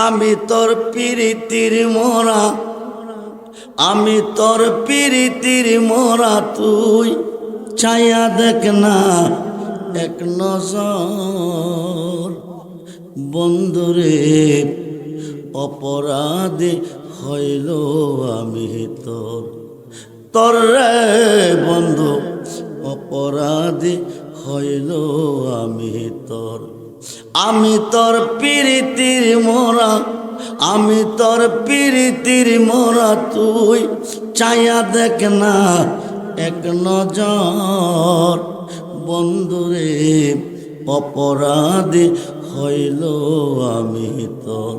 আমি তোর প্রীতির মোরা, আমি তোর প্রীতির মোরা, তুই চাইয়া দেখ না এক নজর। বন্ধুরে অপরাধী হইল আমি তোর, তোর রে বন্ধু অপরাধী হইল আমি তোর। আমি তোর প্রীতির মোরা, আমি তোর প্রীতির মোরা, তুই চাইয়া দেখ না এক নজর। বন্ধুরে অপরাধী হইল আমি তোর।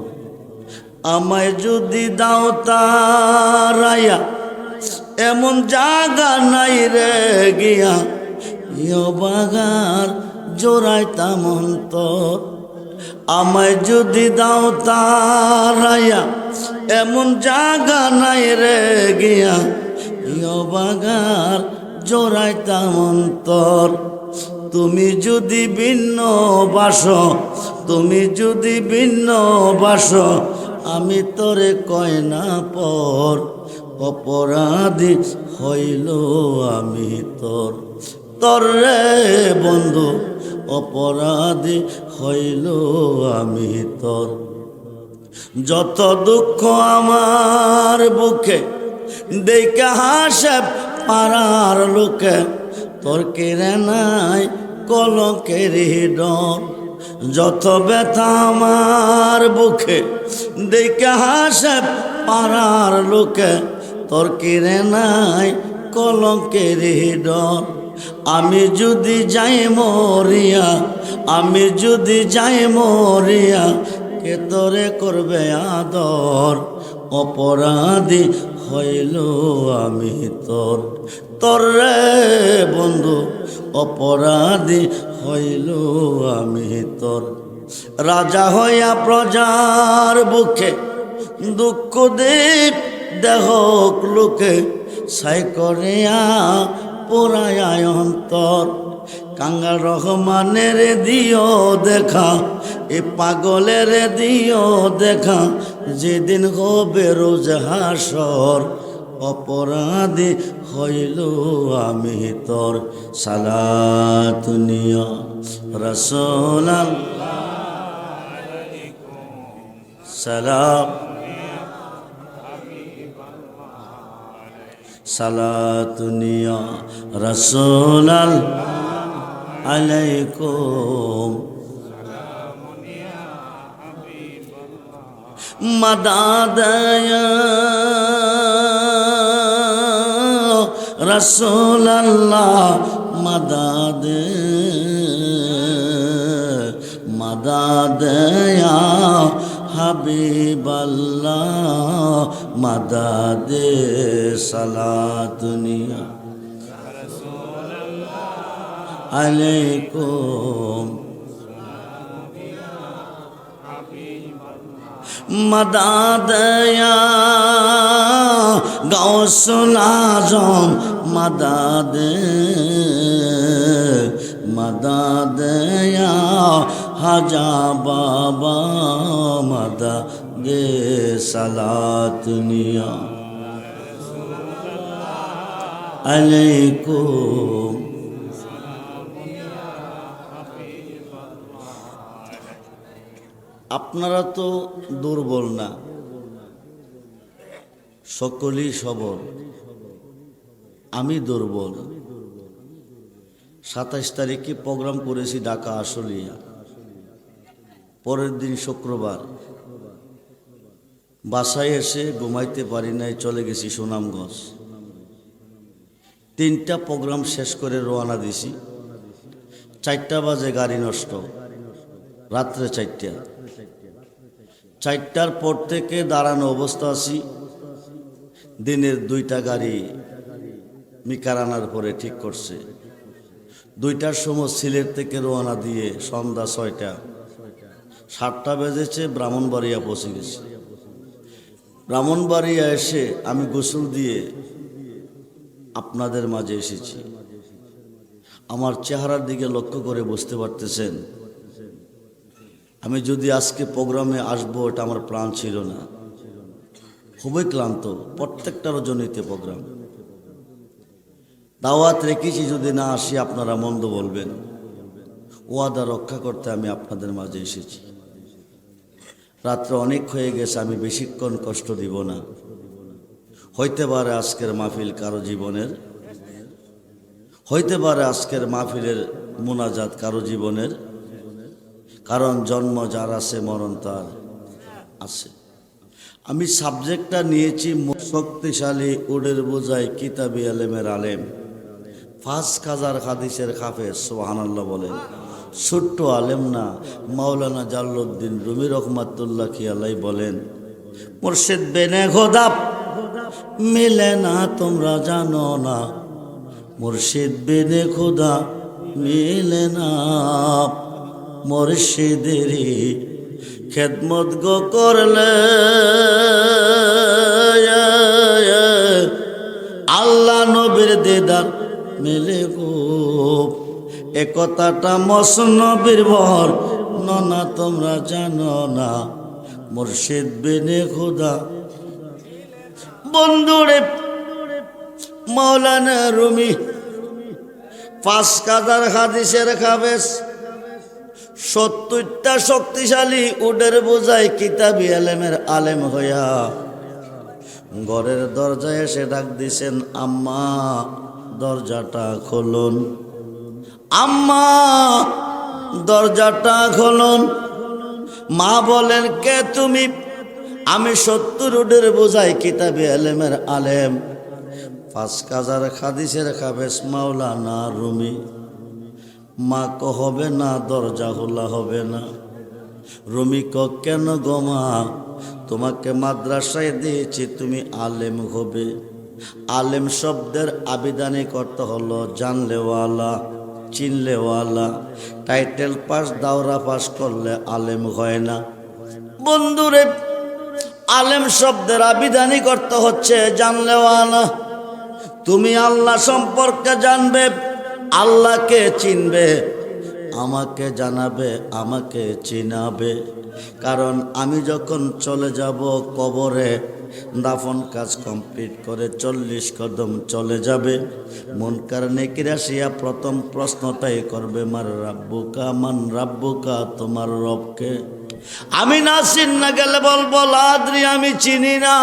আমায় যদি দাও তারাইয়া, এমন জাগা নাই রে গিয়া বাগার জোড়াইতাম অন্তর। আমায় যদি দাও তারাইয়া, এমন জাগা নাই রে গিয়া বাগার জোড়াইতাম অন্তর। তুমি যদি ভিন্ন বাস, তুমি যদি ভিন্ন বাস, আমি তোরে কয় না পর। অপরাধী হইল আমি তোর, তোর রে বন্ধু অপরাধী হইল আমি তোর। যত দুঃখ আমার বুকে দেখা হাসে পাড়ার লোকে, তোর কেড়ে নাই কলঙ্কের ডর। যত ব্যথা আমার বুকে দেখা হাসে পাড়ার লোকে, তোর কেড়ে নাই কলঙ্কের ডর। আমি যদি যাই মরিয়া, আমি যদি যাই মরিয়া, কে তোরে করবে আদর। অপরাধী হইল আমি তোর, তোর রে বন্ধু অপরাধী হইল আমি তোর। রাজা হইয়া প্রজার বুকে দুঃখ দেব দেহ লোকে, সাই করিয়া পোড়ায় অন্তর। কাঙ্গাল রহমানের দিও দেখা, এ পাগলের দিও দেখা, যেদিন হবে রোজ হাসর। অপরাধী হইল আমি তোর। সালাত নিয়া রাসূলাল্লাহ, সালাম সালাত নিয়া রাসূলাল্লাহ আলাইকুম। মদদ ইয়া রাসূলাল্লাহ, মদদ মদদ ইয়া হাবিবাল্লাহ, মদদ সালাত নিয়া আলাইকুম। মদদ ইয়া গাউসুল আজম, মদদ মদদ ইয়া হাজা বাবা, মদদ সালাত নিয়া আলাইকুম। আপনারা তো দুর্বল না, সকলেই সবল। আমি দুর্বল। 27 তারিখে প্রোগ্রাম করেছি ঢাকা আশুলিয়া, পরের দিন শুক্রবার বাসায় এসে ঘুমাইতে পারি নাই, চলে গেছি সুনামগঞ্জ। 3টা প্রোগ্রাম শেষ করে রওনা দিছি। 4টা বাজে গাড়ি নষ্ট, রাত্রে 4টা। 4টার পর থেকে দাঁড়ানো অবস্থা আছি। দিনের 2টা গাড়ি মিকারানার পরে ঠিক করছে। 2টার সময় সিলেট থেকে রওনা দিয়ে সন্ধ্যা 6টা, 7টা বেজেছে, ব্রাহ্মণবাড়িয়া পৌঁছে গেছে। ব্রাহ্মণবাড়িয়া এসে আমি গোসল দিয়ে আপনাদের মাঝে এসেছি। আমার চেহারার দিকে লক্ষ্য করে বুঝতে পারতেছেন আমি যদি আজকে প্রোগ্রামে আসবো এটা আমার প্ল্যান ছিল না, খুবই ক্লান্ত, প্রত্যেকটা রজনীতে প্রোগ্রাম, দাওয়াত রেখেছি, যদি না আসি আপনারা মন্দ বলবেন। ওয়াদা রক্ষা করতে আমি আপনাদের মাঝে এসেছি। রাত্রে অনেক হয়ে গেছে, আমি বেশিক্ষণ কষ্ট দিব না। হইতে পারে আজকের মাহফিল কারো জীবনের, হইতে পারে আজকের মাহফিলের মুনাজাত কারো জীবনের, কারণ জন্ম যার আছে মরণ তার আছে। আমি সাবজেক্টটা নিয়েছি শক্তিশালী উডের বোঝাই কিতাবি আলেমের আলেম, ৫,০০০ হাদিসের হাফেজ, সুবহানাল্লাহ বলেন। ছোট্ট আলেম না, মাওলানা জালালউদ্দিন রুমি রহমাতুল্লাহ আলাইহি বলেন, মুর্শিদ বেনে খোদা মিলে না তোমরা জানো না, মুর্শিদ বেনে খোদা মিলে না, মুর্শিদেরই খেদমত গো করলে আল্লাহ নবীর দিদার মেলে গো। এ কথাটা মসনবীর বর না তোমরা জানো না, মুর্শিদ বিনে খোদা। বন্ধুরে মাওলানা রুমি ৫,০০০ হাদিসের হাফেজ, ৭০টা শক্তিশালী উডের বোঝাই কিতাবি আলেমের আলেম হইয়া ঘরের দরজায় এসে ডাক দিছেন, আম্মা দরজাটা খুলুন, আম্মা দরজাটা খুলুন। মা বলেন, কে তুমি? আমি ৭০ উডের বোঝাই কিতাবি আলেমের আলেম, ৫,০০০ হাদিসের হাফেজ মাওলানা রুমি। মা ক হবে না, দরজা খোলা হবে না। রুমি ক কেন গো মা? তোমাকে মাদ্রাসায় দিয়েছি, তুমি আলেম হবে। আলেম শব্দের আবিধানিক অর্থ হলো জানলেওয়ালা, চিনলেওয়ালা। টাইটেল পাস, দাওরা পাস করলে আলেম হয় না। বন্ধুরে, আলেম শব্দের আবিধানিক অর্থ হচ্ছে জানলেওয়ালা। তুমি আল্লাহ সম্পর্কে জানবে, আল্লাহকে চিনবে, আমাকে জানাবে, আমাকে চিনাবে। কারণ আমি যখন চলে যাব কবরে, দাফন কাজ কমপ্লিট করে ৪০ কদম চলে যাবে, মুনকার নেকির আসিয়া প্রথম প্রশ্নটাই করবে, মার রাব্বুকা, মান রাব্বুকা, তোমার রবকে। আমি না চিন্না গেলে বলবো লাদ্রি, আমি চিনি না।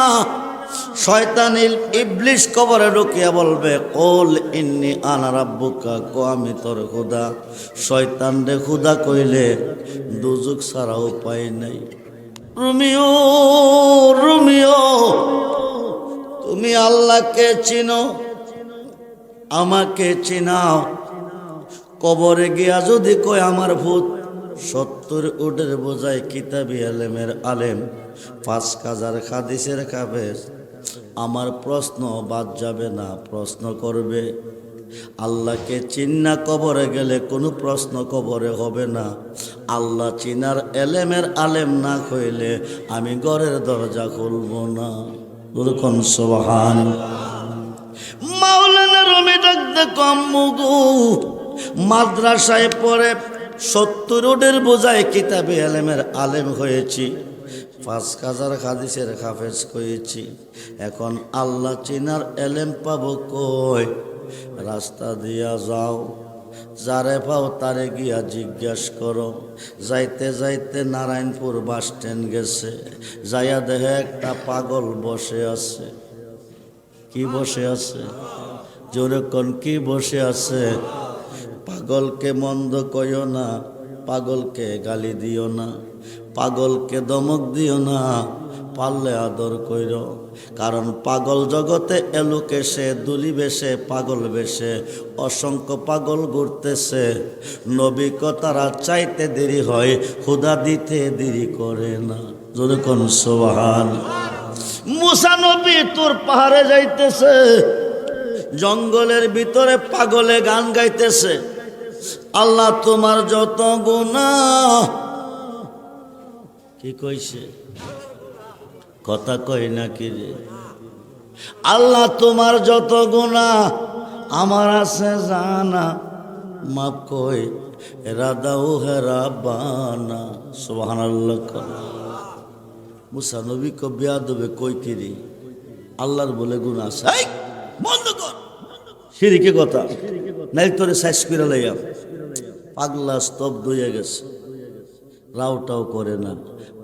শয়তান ইবলিশ কবরে ঢুকিয়া বলবে, কুল ইন্নী আনা রাব্বুকা, কো আমি তোর খোদা। শয়তান রে খোদা কইলে দুজক ছাড়া উপায় নাই। রুমিও, রুমিও, তুমি আল্লাহকে চিনো, আমাকে চিনাও। কবরে গিয়া যদি কয় আমার ভূত, ৭০ উডের বোঝাই কিতাবি আলেমের আলেম, ৫,০০০ হাদিসের হাফেজ, আমার প্রশ্ন বাদ যাবে না, প্রশ্ন করবে। আল্লাহকে চিন্না কবরে গেলে কোনো প্রশ্ন কবরে হবে না। আল্লাহ চিনার এলেমের আলেম না কইলে আমি ঘরের দরজা খুলব না। বলুন সুবহান। মাওলানা রুমি ডাক দেখো, আম্মু গো, মাদ্রাসায় পড়ে ৭০ উডের বোঝায় কিতাবে আলেমের আলেম হয়েছি, ৫,০০০ হাদিসের হাফেজ হয়েছি। এখন আল্লাহ চিনার এলেম পাবো কই? রাস্তা দিয়া যাও, যারে পাও তারে গিয়া জিজ্ঞাস করো। যাইতে যাইতে নারায়ণপুর বাস স্ট্যান্ড গেছে, যাইয়া দেখে একটা পাগল বসে আছে। কি বসে আছে? জোরে কোন, কি বসে আছে? পাগলকে মন্দ কইও না, পাগলকে গালি দিও না, পাগলকে দমক দিও না, পারলে আদর কইর। কারণ পাগল জগতে এলোকে সে দুলি বেশে, পাগল বেশে অসংখ্য পাগল ঘুরতেছে। নবী কথারা চাইতে দেরি হয়, খুদা দিতে দেরি করে না। যদি কোন সুবহান। মুসা নবী তোর পাহাড়ে যাইতেছে, জঙ্গলের ভিতরে পাগলে গান গাইতেছে, আল্লাহ তোমার যত গুনাহ। কি কইছে? কথা কই না কি রে? আল্লাহ তোমার যত গুনাহ আমার আছে জানা, মাপ কই রাদাও হে রাব্বানা সুবহানাল্লাহ। মুসা নবী কো বেয়াদবে কই কিরি আল্লাহর বলে গুনাহ আছে, এই বন্ধ কর শিরকি কথা, নাই তোরে সাইজ করে লইয়া। পাগলা স্তব্ধ হয়ে গেছে, রাউটাও করে না।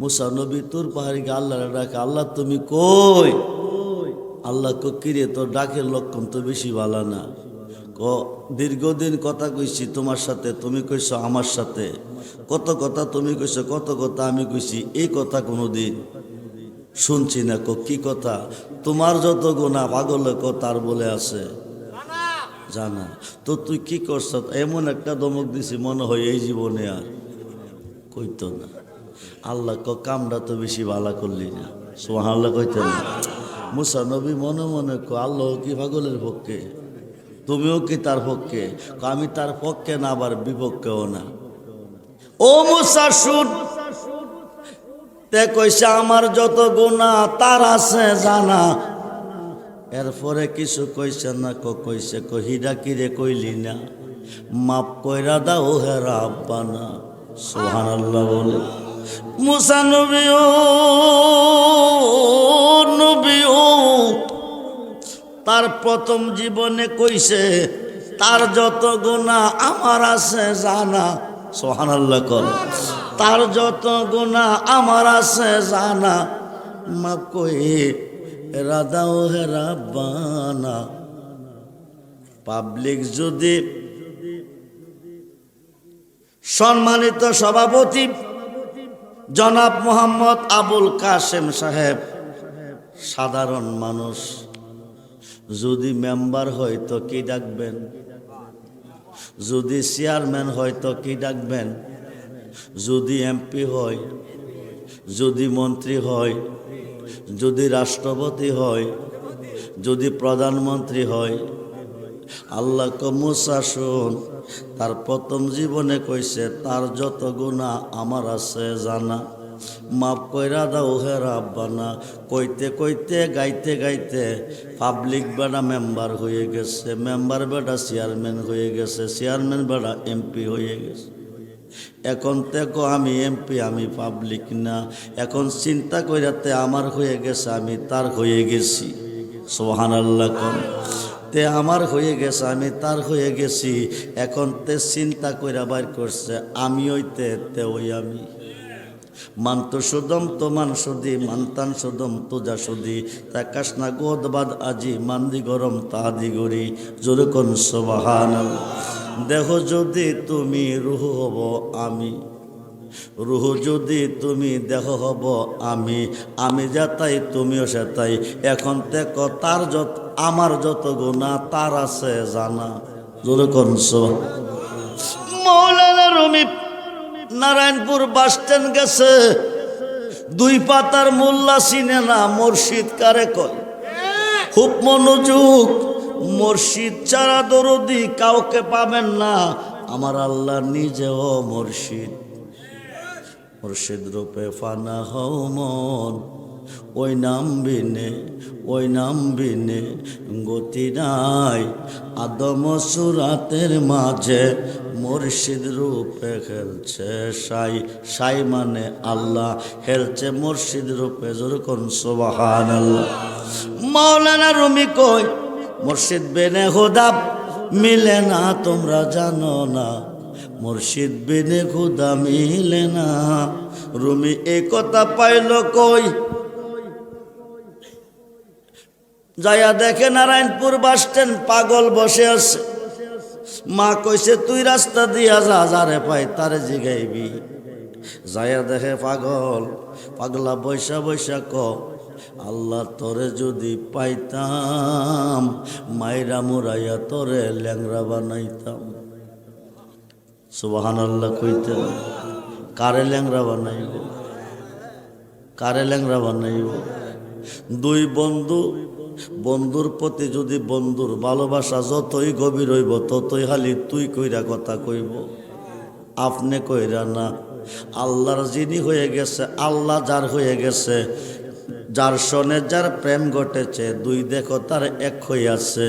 মুসা নবী তোর পাহাড়িকে আল্লাহ ডাকে, আল্লাহ তুমি কই? আল্লাহ কো কিরে তোর ডাকের লক্ষণ তো বেশি ভালো না। ক দীর্ঘদিন কথা কইছি তোমার সাথে, তুমি কইছো আমার সাথে, কত কথা তুমি কইছো, কত কথা আমি কইছি, এই কথা কোনোদিন শুনছি না। ক কি কথা? তোমার যত গুনাহ পাগল তার বলে আছে জানা। তো তুই কি করছ? এমন একটা ধমক দিছি মনে হয় এই জীবনে আর কইতো না। আল্লাহ ক কামটা তো বেশি ভালো করলি না, সুবহানাল্লাহ কইতো না। মুসা নবী মনে মনে ক আল্লাহ কি পাগলের পক্ষে, তুমিও কি তার পক্ষে? আমি তার পক্ষে না, আবার বিপক্ষেও না। ও মুসা শুন, তে কইছে আমার যত গুনাহ তার আছে জানা। এরপরে কিছু কইছে না, কইছে কহিরা কিরে কইলি না, মাপ কইরা দাও হে রাব্বানা সুবহানাল্লাহ বলে। মুসা নবীও তার প্রথম জীবনে কইছে তার যত গুনাহ আমার আছে জানা, সুবহানাল্লাহ কর। তার যত গুনাহ আমার আছে জানা, মাপ কই রাদাও হে রাব্বানা। পাবলিক যদি সম্মানিত সভাপতি জনাব মোহাম্মদ আবুল কাসেম সাহেব, সাধারণ মানুষ যদি মেম্বার হয় তো কি ডাকবেন? যদি চেয়ারম্যান হয় তো কি ডাকবেন? যদি এমপি হয়, যদি মন্ত্রী হয়, যদি রাষ্ট্রপতি হয়, যদি প্রধানমন্ত্রী হয়, আল্লাহ ক মুসা শুন, তার প্রথম জীবনে কইছে তার যত গুনাহ আমার আছে জানা, মাফ কইরা দাও হে রাব্বানা। কইতে কইতে গাইতে গাইতে পাবলিক বেড়া মেম্বার হয়ে গেছে, মেম্বার বেড়া চেয়ারম্যান হয়ে গেছে, চেয়ারম্যান বেড়া এমপি হয়ে গেছে। এখন দেখো আমি এমপি, আমি পাবলিক না। এখন চিন্তা কইরাতে আমার হয়ে গেছে, আমি তার হয়ে গেছি, সুবহানাল্লাহ কোন। তে আমার হয়ে গেছে, আমি তার হয়ে গেছি। এখন তে চিন্তা কইরা বাইর করছে আমি হইতে তে ওই আমি। মানতো সুদম তো মান সুদি, মানতান সুদম তোজা সুদি, তাকাস না গোদবাদ আজি মান্দি গরম তাহাদি গড়ি, জোরে কোন সুবহানাল্লাহ। দেখো যদি তুমি রুহ হব আমি, রুহ যদি তুমি দেহ হব আমি, আমি যেতাই তুমিও সেতাই। এখন দেখো তার যত আমার যত গুনাহ তার আছে জানা, জোরে কোন সুবহানাল্লাহ। মাওলানা রুমি নারায়ণপুর বাস স্ট্যান্ড গেছে, দুই পাতার মোল্লা চিনে না মুর্শিদ কারে কয়। খুব মনোযোগ, মুর্শিদ ছাড়া দরদি কাউকে পাবেন না। আমার আল্লাহ নিজেও মুর্শিদ, মুর্শিদ রূপে ফানা হও মন, ওই নাম বিনে, ওই নাম বিনে গতি নাই। আদম সুরাতের মাঝে মুর্শিদ রূপে খেলছে সাই, সাই মানে আল্লাহ, খেলছে মুর্শিদ রূপে, যেরকম সুবহানাল্লাহ। মাওলানা রুমি কই মুর্শিদ বিনে খোদা মিলে না, তোমরা জানো না মুর্শিদ বিনে খোদা মিলে না। রুমি এই কথা পাইল কই? যাইয়া দেখে নারায়ণপুর বাস স্ট্যান্ড পাগল বসে আছে। মা কইছে তুই রাস্তা দিয়া যা, যারে পাই তারে জিগাইবি। যাইয়া দেখে পাগল, পাগলা বৈশা বৈশা ক আল্লাহ তোরে যদি পাইতাম, মাইরা মুরাইয়া তোরে ল্যাংরা বানাইতাম। সুবহানাল্লাহ কইতেন। কারে ল্যাংরা বানাইব? কারে ল্যাংরা বানাইব? দুই বন্ধু, বন্ধুর প্রতি যদি বন্ধুর ভালোবাসা যতই গভীর হইব ততই খালি তুই কইরা কথা কইব, আপনি কইরা না। আল্লাহর যিনি হয়ে গেছে, আল্লাহ যার হয়ে গেছে, যার সনে যার প্রেম ঘটেছে, দুই দেখো তার এক হয়ে আছে।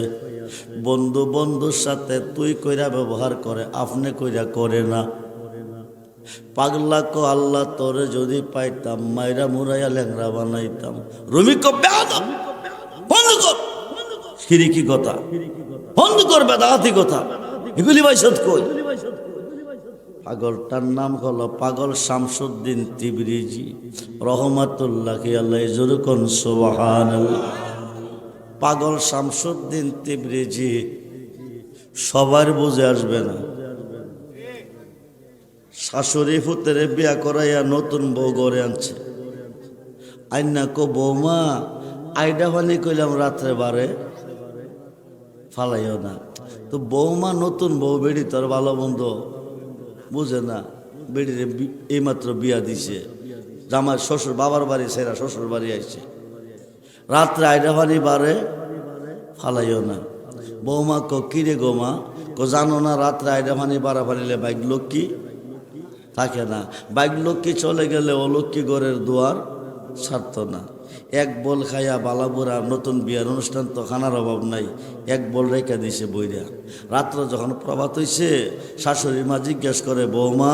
বন্ধু বন্ধুর সাথে তুই কইরা ব্যবহার করে, আপনি কইরা করে না। পাগলা কো আল্লাহ তোরে যদি পাইতাম মাইরা মুরাইয়া ল্যাংরা বানাইতাম। রুমি কো বেয়াদব, বন্ধ কর শিরিকি কথা, বন্ধ কর বেদাতি কথা, এগুলি বাইসত কই। পাগলটার নাম হলো পাগল শামসুদ্দিন তিবরিজি রহমাতুল্লাহি আলাইহি, যুরকুন সুবহানাল্লাহ। পাগল শামসুদ্দিন তিবরিজি সবার বুঝে আসবে না। শাশুড়ি ফুতেরে বিয়া করাইয়া নতুন বউ গড়ে আনছে। আইনা কো বৌমা আইডা পানি কইলাম রাত্রে বারে ফালাইও না। তো বৌমা নতুন বউ বেড়ি তোর ভালো বন্ধ বুঝে না, বেড়িরে এইমাত্র বিয়া দিছে, জামার শ্বশুর বাবার বাড়ি সেরা শ্বশুর বাড়ি আইছে, রাত্রে আইডা পানি বারে ফালাইও না। বৌমা কো কিরে গোমা কো জানো না রাত্রে আইডা পানি বাড়া ফালিলে বাইক লক্ষ্মী থাকে না, বাইক লক্ষ্মী চলে গেলে ও লক্ষ্মী ঘরের দুয়ার ছাড়ত না। এক বল খাইয়া বালাবুরা নতুন বিয়ার অনুষ্ঠান তো খানার অভাব নাই, এক বল রেখা দিছে বইরা। রাত্র যখন প্রভাত হইছে শাশুড়ি মা জিজ্ঞেস করে বৌমা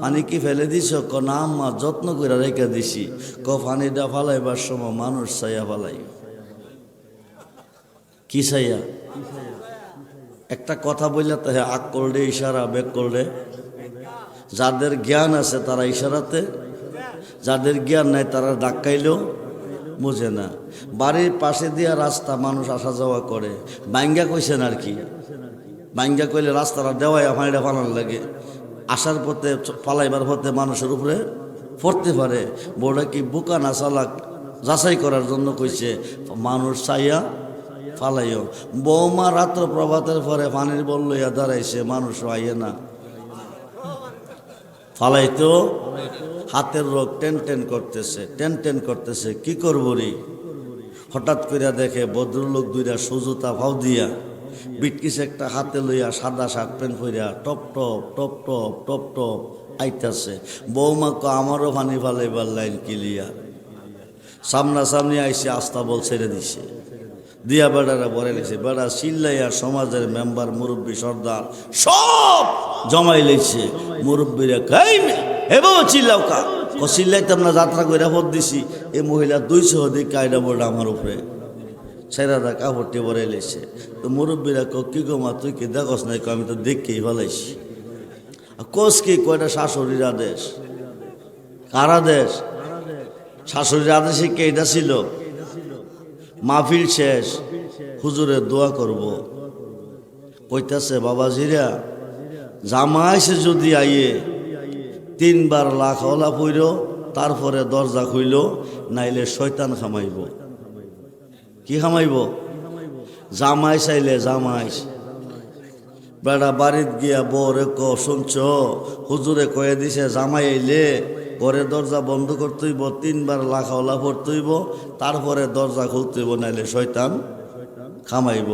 পানি কি ফেলে দিছ? ক না আম্মা যত্ন করে রেখা দিছি। ক পানিটা ফালাইবার সময় মানুষ চাইয়া ফালাই। কি চাইয়া? একটা কথা বললে তো হ্যাঁ আগ করলে ইশারা বেগ করলে। যাদের জ্ঞান আছে তারা ইশারাতে, যাদের জ্ঞান নাই তারা ধাক্কাইলেও বুঝে না। বাড়ির পাশে দিয়া রাস্তা মানুষ আসা যাওয়া করে, বাইঙ্গা কইছেন আর কি, বাইঙ্গা কইলে রাস্তাটা দেওয়াই পানিটা ফালার লাগে। আসার পথে পালাইবার পথে মানুষের উপরে পড়তে পারে। বড় কি বোকা না চালাক যাচাই করার জন্য কইছে মানুষ চাইয়া ফালাইও। বৌমা রাত্র প্রভাতের পরে পানির বল লইয়া দাঁড়াইছে, মানুষ আইয়ে না ফালাইতো। হাতের রোগ টেন টেন করতেছে, টেন টেন করতেছে, কি করবো রে? হঠাৎ করে দেখে ভদ্রলোক দুইটা সুজুতা ফাউ দিয়া বিটকিস একটা হাতে লইয়া সাদা শার্ট প্যান্ট পরিয়া top top top top top top আইতাছে। বৌমা কো আমারও পানি ফালাইবার লাইন ক্লিয়ার। সামনাসামনি আইসে আস্তা বল ছেড়ে দিছে, দিয়া বেড়ারা বলে লেছে। বেড়া চিল্লাইয়া সমাজের মেম্বার মুরব্বী সর্দার সব জমাই লেছে। মুরব্বীরা খাই এভাবে চিল্লাও কা ও চিল্লাইতাম না, যাত্রা করে ভোট দিছি। এই মহিলা 200 অধিক কায়দা বোর্ড আমার উপরে ছেড়াদা কাপড়টি বলে লেছে। তো মুরব্বীরা ক কি গো মা তুই কি দেখস নাই? আমি তো দেখকেই ফেলাইছি। কোষ কি কয়টা শাশুড়ির আদেশ, কার আদেশ? শাশুড়ির আদেশে কে এটা ছিল? মাহফিল শেষ, হুজুরের দোয়া করব। কইতাছে বাবাজিরা জামাইছে যদি আইয়ে 3 বার লাখ ওলা পইর তারপরে দরজা খুইল, নাইলে শয়তান খামাইব। কি খামাইব? জামাই চাইলে জামাই। বেড়া বাড়িত গিয়া বউরে ক শুনছ হুজুরে কয়ে দিছে জামাই আইলে ঘরের দরজা বন্ধ করতে হইব, 3 বার লাখ ওলা পড়তে হইব, তারপরে দরজা খুলতে হইব, নাইলে শয়তান খামাইব।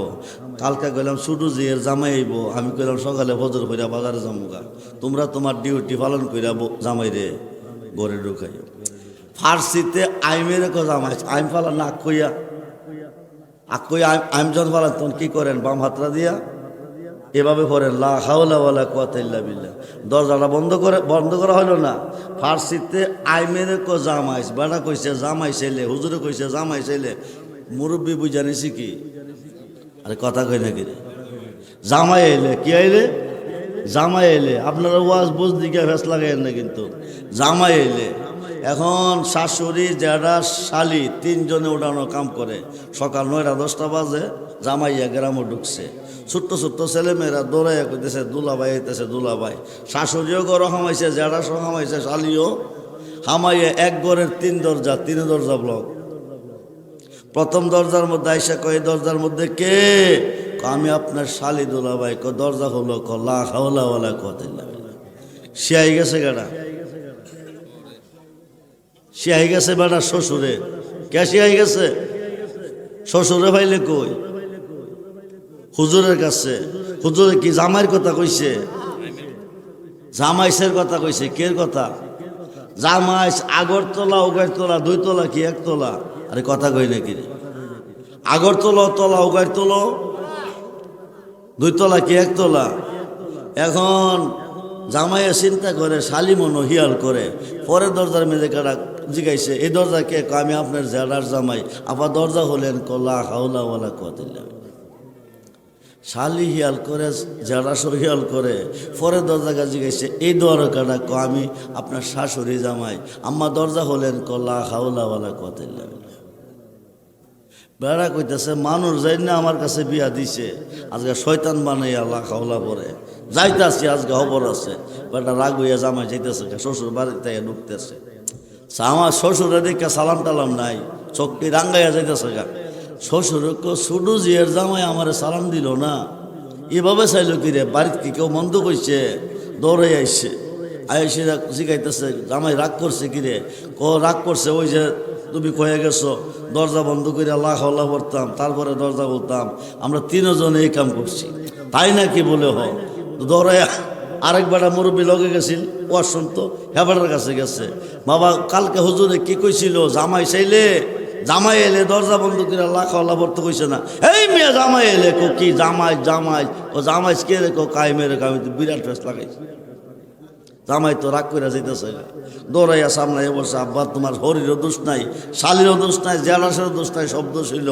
কালকে গেলাম ছুটু জিয়ের জামাই আইব, আমি কইলাম সকালে ফজর কইরা বাজারে যামুগা, তোমরা তোমার ডিউটি পালন কইরা জামাই রে ঘরে ঢুকাইও। ফার্সিতে আইমের কো জামাই, আইম ফালা না কইয়া আইম জন ফালা তখন কি করেন? বাম হাতরা দিয়া এভাবে করেন লা হাওলা ওয়ালা কুওয়াতা ইল্লা বিল্লাহ। দরজাটা বন্ধ করা হলো না। ফার্সিতে আইমের কো জামাইস, বেড়া কইছে জামাই ছেলে, হুজুরে কইছে জামাই ছেলে। মুরব্বী বুঝা নিছি কি? আরে কথা কই নাকি রে? জামাই এলে কি আইলে? জামাই এলে। আপনারা ওয়াজ বুঝ দিকে ফেস লাগাইন না কিন্তু। জামাই এলে এখন শাশুড়ি জেঠা শালি 3 জনে উঠানো কাম করে। সকাল 9টা-10টা বাজে জামাইয়া গ্রামে ঢুকছে। ছোট্ট ছোট্ট ছেলেমেয়েরা দৌড়াইয়া করতেছে দুলাভাই আইতেছে দুলাভাই। শাশুড়িও ঘর হামাইছে, জেঠা সহ হামাইছে, শালিও হামাইয়া। এক ঘরের 3 দরজা, 3 দরজা ব্লক। প্রথম দরজার মধ্যে আইসা কয় দরজার মধ্যে কে? আমি আপনার শালি দুলাভাই। ক দরজা হলো ক লা হাওলা ওয়ালা কুওয়াতা ইল্লা বিল্লাহ। সে আই গেছে গাড়া, সে আই গেছে বেড়া শ্বশুরে। কে সে আই গেছে? শ্বশুরে ভাইলে কই? হুজুরের কাছে। হুজুরে কি জামাইয়ের কথা কইছে? জামাইসের কথা কইছে। কের কথা? জামাইস আগরতলা, উগারতলা, 2 তলা কি 1 তলা? আরে কথা কই নাকি রে? আগরতলা তলা, উগারতলা 2 তলা কি 1 তলা? এখন জামাইয়া চিন্তা করে, শালিমনও হিয়াল করে, পরে দরজার মেঝে কাটা জিগাইছে, এই দরজা কে? আমি আপনার জেলার জামাই। আবার দরজা হলেন, কলা হাওলা ওয়ালা কুওয়াতা। শালি হিয়াল করে, জেলাসর হিয়াল করে, পরে দরজা কাছে গেছে, এই দরজা কাটা আমি আপনার শাশুড়ি জামাই। আম্মা দরজা হলেন, কলা হাওলা ওয়ালা কুওয়াতা। বেড়া কইতেছে, মানুষ যাই না আমার কাছে বিয়া দিছে, আজকে শয়তান বানাই আল্লাহ খাওলা পরে যাইতেছি, আজকে খবর আছে। বেটা রাগ হইয়া জামাই যাইতেছে, শ্বশুর বাড়িতে ঢুকতেছে। আমার শ্বশুরে দেখে সালাম টালাম নাই, চোখটি রাঙ্গাইয়া যাইতেছে গা। শ্বশুরকে ছুটু জিয়ের জামাই আমার সালাম দিল না, এভাবে চাইলো কিরে, বাড়িতে কি কেউ মন্দ কইছে? দৌড়ে আইসে, আইসে জিগাইতেছে, জামাই রাগ করছে কিরে? রাগ করছে ওই যে তুমি কয়ে গেছো দরজা বন্ধ করে আল্লাহ আল্লাহ করতাম, তারপরে দরজা বলতাম, আমরা 3 জনে এই কাম করছি। তাই নাকি? বলে হ। দৌড়ায় আরেকবার মুরব্বী লগে গেছিল, ও শুনতো, হেবাটার কাছে গেছে, বাবা কালকে হুজুরে কি কইছিল, জামাই চাইলে জামাই এলে দরজা বন্ধ করে আল্লাহ আল্লাহ পড়তে কইছে না। এই মেয়ে জামাই এলে কো কি জামাই জামাই, ও জামাই কে রে? কাইমে রে, আমি তো বিরাট ফেস লাগাইছি। জামাই তো রাগ করে যাইতেছে, দৌড়াইয়া সামনে বলছে, আব্বা তোমার হরিরও দোষ নাই, শালিরও দোষ নাই, জেলাসেরও দোষ নাই, সব দোষ হইল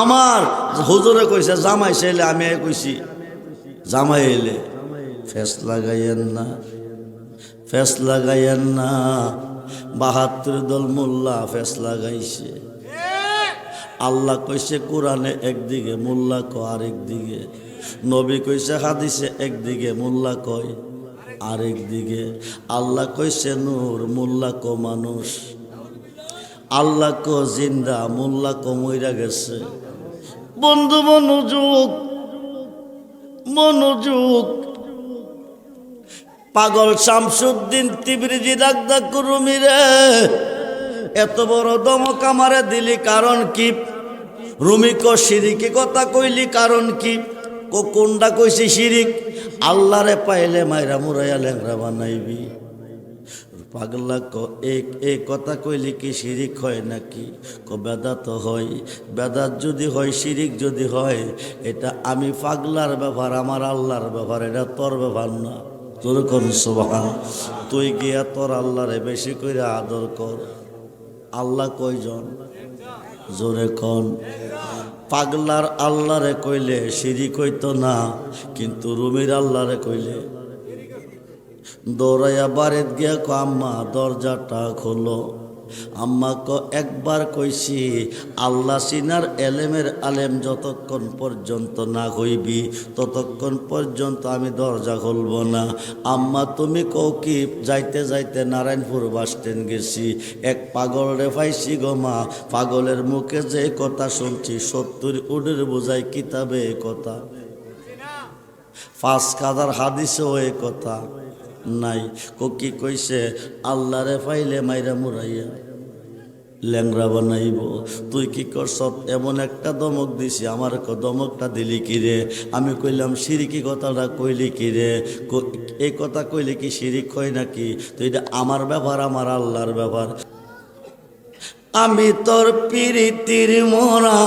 আমার। হুজুরে কইছে জামাই চাইলে, আমি কইছি জামাই এলে। ফেস লাগাইয়েন না, ফেস লাগাইয়েন না। 72 দল মোল্লা ফেস লাগাইছে। আল্লাহ কইছে কোরআনে একদিকে, মোল্লা কয় আরেক দিকে। নবী কইছে হাদিসে একদিকে, মোল্লা কয় আরেক দিকে। আল্লাহ কইছে নূর, মোল্লা কো মানুষ। আল্লাহ কো জিন্দা, মোল্লা কো মইরা গেছে। বন্ধু মনোযোগ, মনোযোগ। পাগল শামসুদ্দিন তিবরিজি ডাকদা কুরুমি রে, এত বড় দমক আমারে দিলি কারণ কি? রুমি কো শিরিকি কথা কইলি কারণ কি? কোনটা কইছি শিরিক? আল্লাহরে পাইলে মাইরা মুরাইয়া ল্যাংরা বানাইবি। পাগলা ক এই কথা কইলি কি শিরিক হয় নাকি? বেদাত হয়। বেদাত যদি হয়, শিরিক যদি হয়, এটা আমি পাগলার ব্যাপার, আমার আল্লাহর ব্যাপার, এটা তোর ব্যাপার না। তোর কোন সুবহান। তুই গিয়া তোর আল্লাহরে বেশি করে আদর কর। আল্লাহ কয়জন? জোরে কন। পাগলার আল্লাহরে কইলে শিরিক হইতো না, কিন্তু রুমির আল্লাহরে কইলে দৌড়াইয়া বাড়িত গিয়া ক আম্মা দরজাটা খোলো। আম্মা ক একবার কইছি আল্লাহ সিনার এলেমের আলেম যতক্ষণ পর্যন্ত না হইবি ততক্ষণ পর্যন্ত আমি দরজা খুলব না। আম্মা তুমি কও কি? যাইতে যাইতে নারায়ণপুর বাস স্ট্যান্ড গেছি, এক পাগল রে পাইছি গো মা। পাগলের মুখে যে কথা শুনছি 70 উডের বোঝাই কিতাবে এ কথা, 5 কাদার হাদিসেও এ কথা নাই। কি কইছে? আল্লাহরে পাইলে মাইরা মুরাইয়া ল্যাংরা বানাইব। তুই কি করছ? এমন একটা দমক দিছি। আমার দমকটা দিলি কি রে? আমি কইলাম শিরিকি কথাটা কইলি কি রে? এই কথা কইলে কি শিরিক হয় নাকি? তো এটা আমার ব্যাপার, আমার আল্লাহর ব্যাপার। আমি তোর পিরিতির মোরা,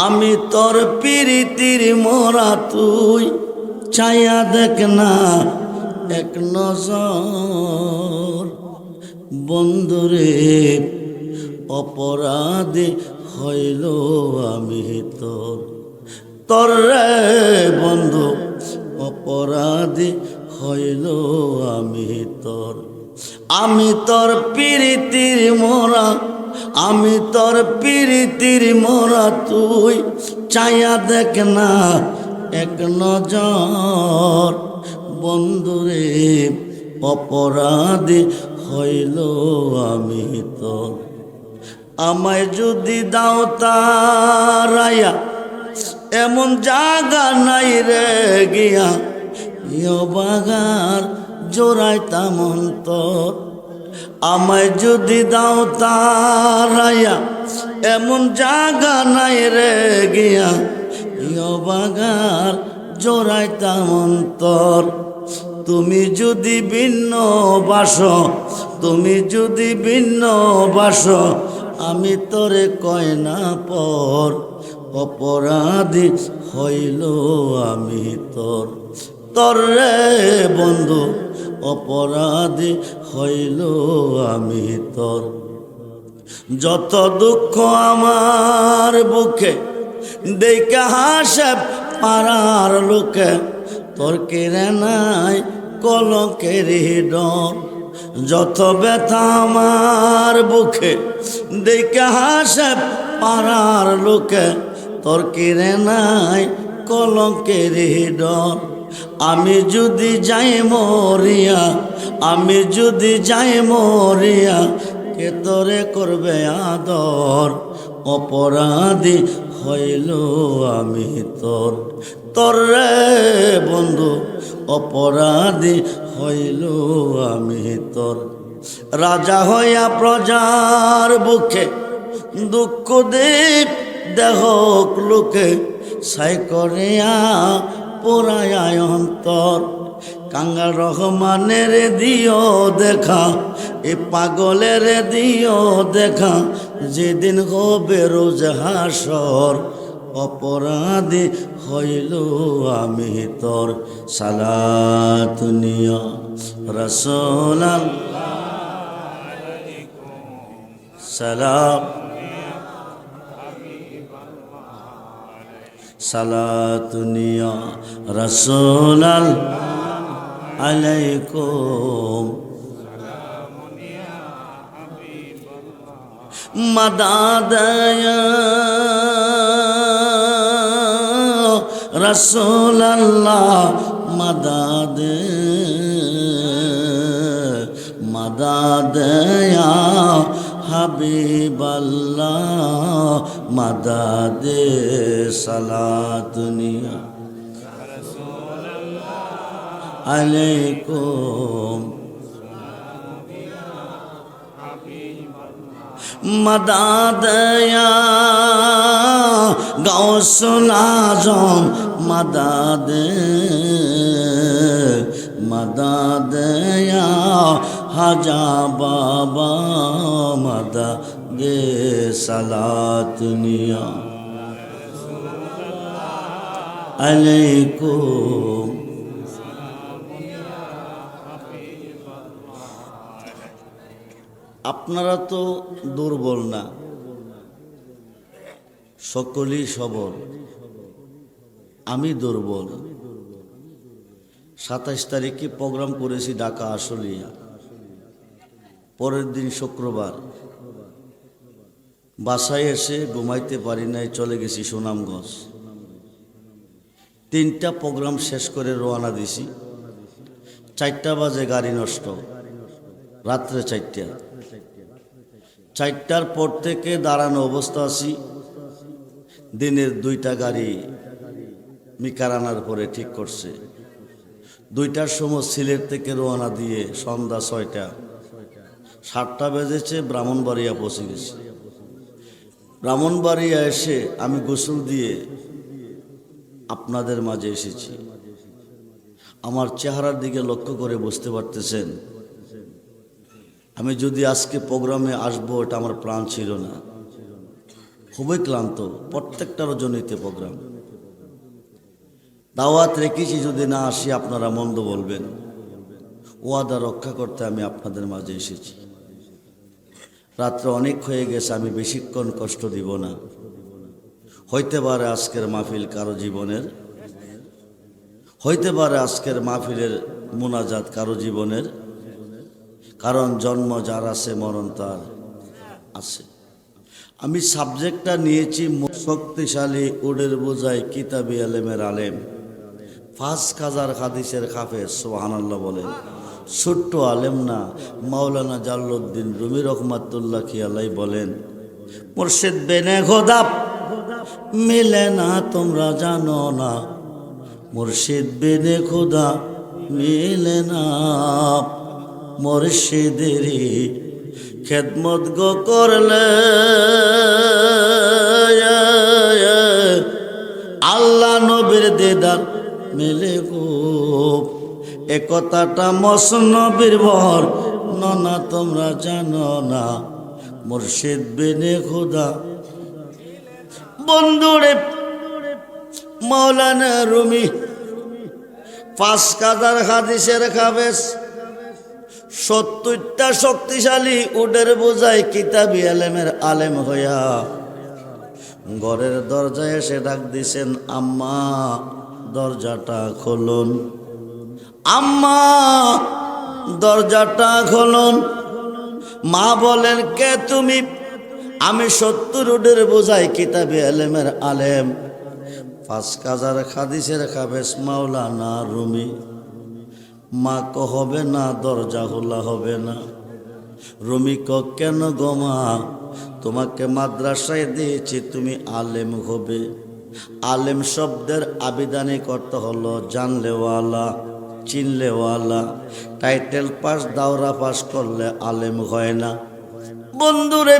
আমি তোর পিরিতির মোরা, তুই চাইয়া দেখ না এক নজর। বন্ধুরে অপরাধী হইল আমি তোর, তোর রে বন্ধু অপরাধী হইল আমি তোর। আমি তোর পিরিতির মোরা, আমি তোর পিরিতির মোরা, তুই চাইয়া দেখ না এক নজর। বন্ধুরে অপরাধী হইল আমি তোর। আমায় যদি দাও তারাইয়া এমন জাগা নাই রে গিয়া, বাগার জোড়াইতাম অন্তর। আমায় যদি দাও তারাইয়া এমন জাগা নাই রে গিয়া, বাগার জোড়াইতাম অন্তর। তুমি যদি ভিন্ন বাস, তুমি যদি ভিন্ন বাস, আমি তোরে কয় না পর। অপরাধী হইল আমি তোর। তোর রে বন্ধু অপরাধী হইল আমি তোর। যত দুঃখ আমার বুকে দেখা হাসে পাড়ার লোকে, তোর কেড়ে নাই কলকের ডর। যত ব্যথা আমার বুকে দেখা হাসে পাড়ার লোকে, তোর কেড়ে নাই কলকের ডর। আমি যদি যাই মরিয়া, আমি যদি যাই মরিয়া, কে তোরে করবে আদর। অপরাধী হইল আমি তোর। তোর রে বন্ধু অপরাধী হইল আমি তোর। রাজা হইয়া প্রজার বুকে দুঃখ দেব দেহ লোকে, সাই করিয়া পোড়ায় অন্তর। কাঙ্গাল রহমানের দিও দেখা, এ পাগলের দিও দেখা, যেদিন হবে রোজ হাসর। অপরাধী হইল আমি তোর। সালাত নিয়া রাসূলাল্লাহ সালাম, সালাত নিয়া রাসূলাল্লাহ আলাইকুম। মদদ ইয়া রাসূলুল্লাহ মদদ, মদদ ইয়া হাবিবাল্লাহ মদদ। সালাত নিয়া আলাইকুম। মদদ ইয়া গাউসুল আজম মদদ, মদদ ইয়া হাজা বাবা মদদ। সালাত নিয়া আলাইকুম। আপনারা তো দুর্বল না, সকলেই সবল। আমি দুর্বল। 27 তারিখে প্রোগ্রাম করেছি ঢাকা আশুলিয়া, পরের দিন শুক্রবার বাসায় এসে ঘুমাইতে পারি নাই, চলে গেছি সুনামগঞ্জ। 3টা প্রোগ্রাম শেষ করে রওনা দিছি। 4টা বাজে গাড়ি নষ্ট, রাত্রে 4টা। 4টার পর থেকে দাঁড়ানো অবস্থা আছি। দিনের 2টা গাড়ি মিকারানার পরে ঠিক করছে। 2টার সময় সিলেট থেকে রওনা দিয়ে সন্ধ্যা 6টা, 7টা বেজেছে, ব্রাহ্মণবাড়িয়া পৌঁছে গেছি। ব্রাহ্মণবাড়িয়া এসে আমি গোসল দিয়ে আপনাদের মাঝে এসেছি। আমার চেহারার দিকে লক্ষ্য করে বুঝতে পারতেছেন, আমি যদি আজকে প্রোগ্রামে আসবো এটা আমার প্ল্যান ছিল না। খুবই ক্লান্ত, প্রত্যেকটা রজনীতে প্রোগ্রাম। দাওয়াত রেখেছি, যদি না আসি আপনারা মন্দ বলবেন। ওয়াদা রক্ষা করতে আমি আপনাদের মাঝে এসেছি। রাত্রে অনেক হয়ে গেছে, আমি বেশিক্ষণ কষ্ট দিব না। হইতে পারে আজকের মাহফিল কারো জীবনের, হইতে পারে আজকের মাহফিলের মুনাজাত কারো জীবনের, কারণ জন্ম যার আছে মরণ তার আছে। আমি সাবজেক্টটা নিয়েছি শক্তিশালী উডের বোঝায় কিতাবি আলেমের আলেম, 5000 হাদিসের হাফেজ। সুবহানাল্লাহ বলেন। ছোট্ট আলেম না, মাওলানা জালালউদ্দিন রুমি রহমাতুল্লাহ আলাইহি বলেন, মুর্শিদ বেনে খোদা মিলে না তোমরা জানো না, মুর্শিদ বেনে খোদা মিলে না। মুর্শিদেরই খেদমত গো করলে আল্লাহ নবীর দিদার মেলে গো। এ কথাটা মসনবীর ভর না তোমরা জানো না, মুর্শিদ বিনে খোদা বন্ধুরে মাওলানা রুমি 5000 হাদিসের হাফেজ, 70টা শক্তিশালী উটের বোঝায় কিতাবি এলেমের আলেম হইয়া ঘরের দরজায় এসে ডাক দিছেন, আম্মা দরজাটা খুলুন, আম্মা দরজাটা খুলুন। মা বলেন, কে তুমি? আমি 70 উটের বোঝাই কিতাবি এলেমের আলেম, 5000 হাদিসের হাফেজ মাওলানা রুমি। মা কো হবে না, দরজা খোলা হবে না। রুমি ক কেন গো মা? তোমাকে মাদ্রাসায় দিয়েছি, তুমি আলেম হবে। আলেম শব্দের আবিধানিক অর্থ হলো জানলেওয়ালা, চিনলেওয়ালা। টাইটেল পাস, দাওরা পাস করলে আলেম হয় না। বন্ধুরে,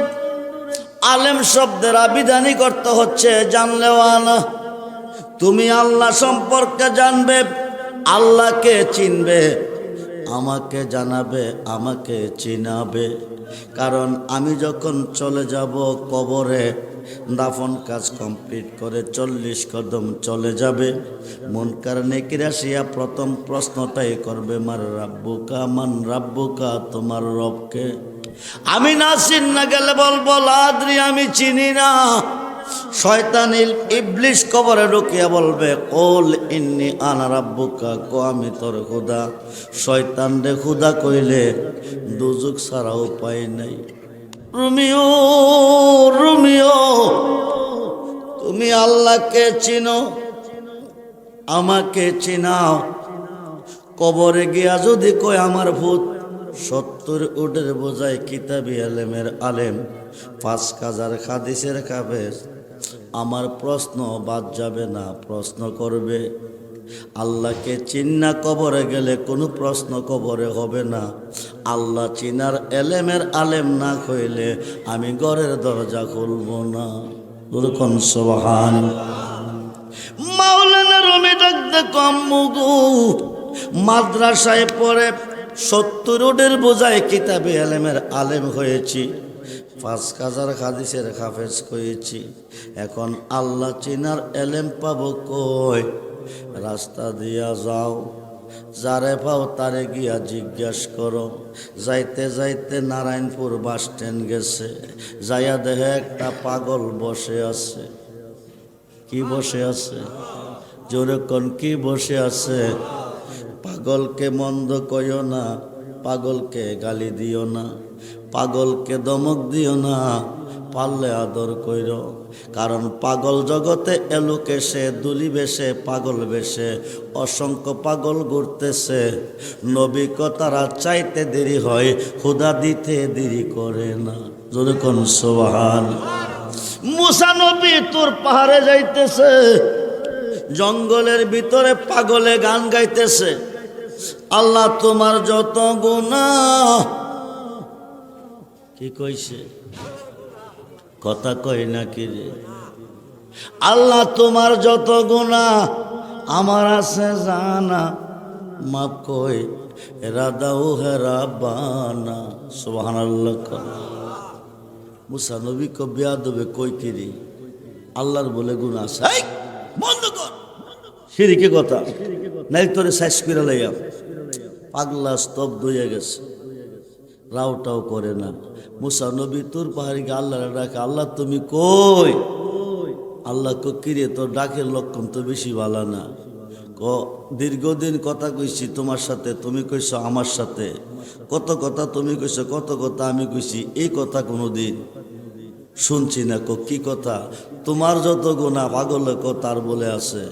আলেম শব্দের আবিধানিক অর্থ হচ্ছে জানলেওয়ালা। তুমি আল্লাহ সম্পর্কে জানবে, আল্লাহকে চিনবে, আমাকে জানাবে, আমাকে চিনাবে। কারণ আমি যখন চলে যাব কবরে, দাফন কাজ কমপ্লিট করে 40 কদম চলে যাবে, মুনকার নেকির আসিয়া প্রথম প্রশ্নটাই করবে, মার রাব্বুকা, মান রাব্বুকা, তোমার রবকে। আমি না চিন্না গেলে বলবো লাদ্রি, আমি চিনি না। শয়তান ইবলিশ কবরে ঢুকিয়া বলবে, কুল ইন্নী আনা রাব্বুকা, কো আমি তোর খোদা। শয়তান রে খোদা কইলে দুজক ছাড়া উপায় নাই। রুমিও, রুমিও, তুমি আল্লাহকে চিনো, আমাকে চিনাও। কবরে গিয়া যদি কয় আমার ভূত, 70 উটের বোঝায় কিতাবি আলেমের আলেম, 5000 হাদিসের হাফেজ, আমার প্রশ্ন বাদ যাবে না, প্রশ্ন করবে। আল্লাহকে চিন্না কবরে গেলে কোনো প্রশ্ন কবরে হবে না। আল্লাহ চিনার এলেমের আলেম না কইলে আমি ঘরের দরজা খুলব না। বলুন সুবহান। মাওলানা রুমি ডাক দেখো, আম্মুগো মাদ্রাসায় পড়ে 70 উটের বোঝায় কিতাবে এলেমের আলেম হয়েছি, 5000 হাদিসের হাফেজ হয়েছি। এখন আল্লাহ চিনার এলেম পাবো কই? রাস্তা দিয়া যাও, যারে পাও তারে গিয়া জিজ্ঞাস করো। যাইতে যাইতে নারায়ণপুর বাস স্ট্যান্ড গেছে, যাইয়া দেখে একটা পাগল বসে আছে। কি বসে আছে? জোরে কোন, কি বসে আছে? পাগলকে মন্দ কইও না, পাগলকে গালি দিও না, পাগলকে দমক দিও না, পারলে আদর কইর। কারণ পাগল জগতে এলুকে সে দুলি বেশে, পাগল বেশে অসংখ্য পাগল ঘুরতেছে। নবী কথারা চাইতে দেরি হয়, খুদা দিতে দেরি করে না। জোরে কোন সুবহান। মুসা নবী তোর পাহাড়ে যাইতেছে, জঙ্গলের ভিতরে পাগলে গান গাইতেছে, আল্লাহ তোমার যত গুনাহ। কি কইছে? কথা কই না কি রে? আল্লাহ তোমার যত গুনাহ আমার আছে জানা, মাপ কই রাদাও হে রাব্বানা। সুবহানাল্লাহ। মুসা নবী কো বেয়াদবে কই কি রে? আল্লাহর বলে গুনাহ আছে, এই বন্ধ কর। শিরকি কথা নাই, তোরে সাইজ করে লইয়া। পাগলা স্তব্ধ হয়ে গেছে, রাউটাও করে না। মুসা নবী তোর পাহাড়িকে আল্লাহ ডাকে, আল্লাহ তুমি কই? আল্লাহ কো কিরে, তোর ডাকের লক্ষণ তো বেশি ভালো না। দীর্ঘদিন কথা কইছি তোমার সাথে, তুমি কইছো আমার সাথে, কত কথা তুমি কইছো, কত কথা আমি কইছি, এই কথা কোনোদিন শুনছি না। কি কথা? তোমার যত গুনাহ পাগল তার বলে আছে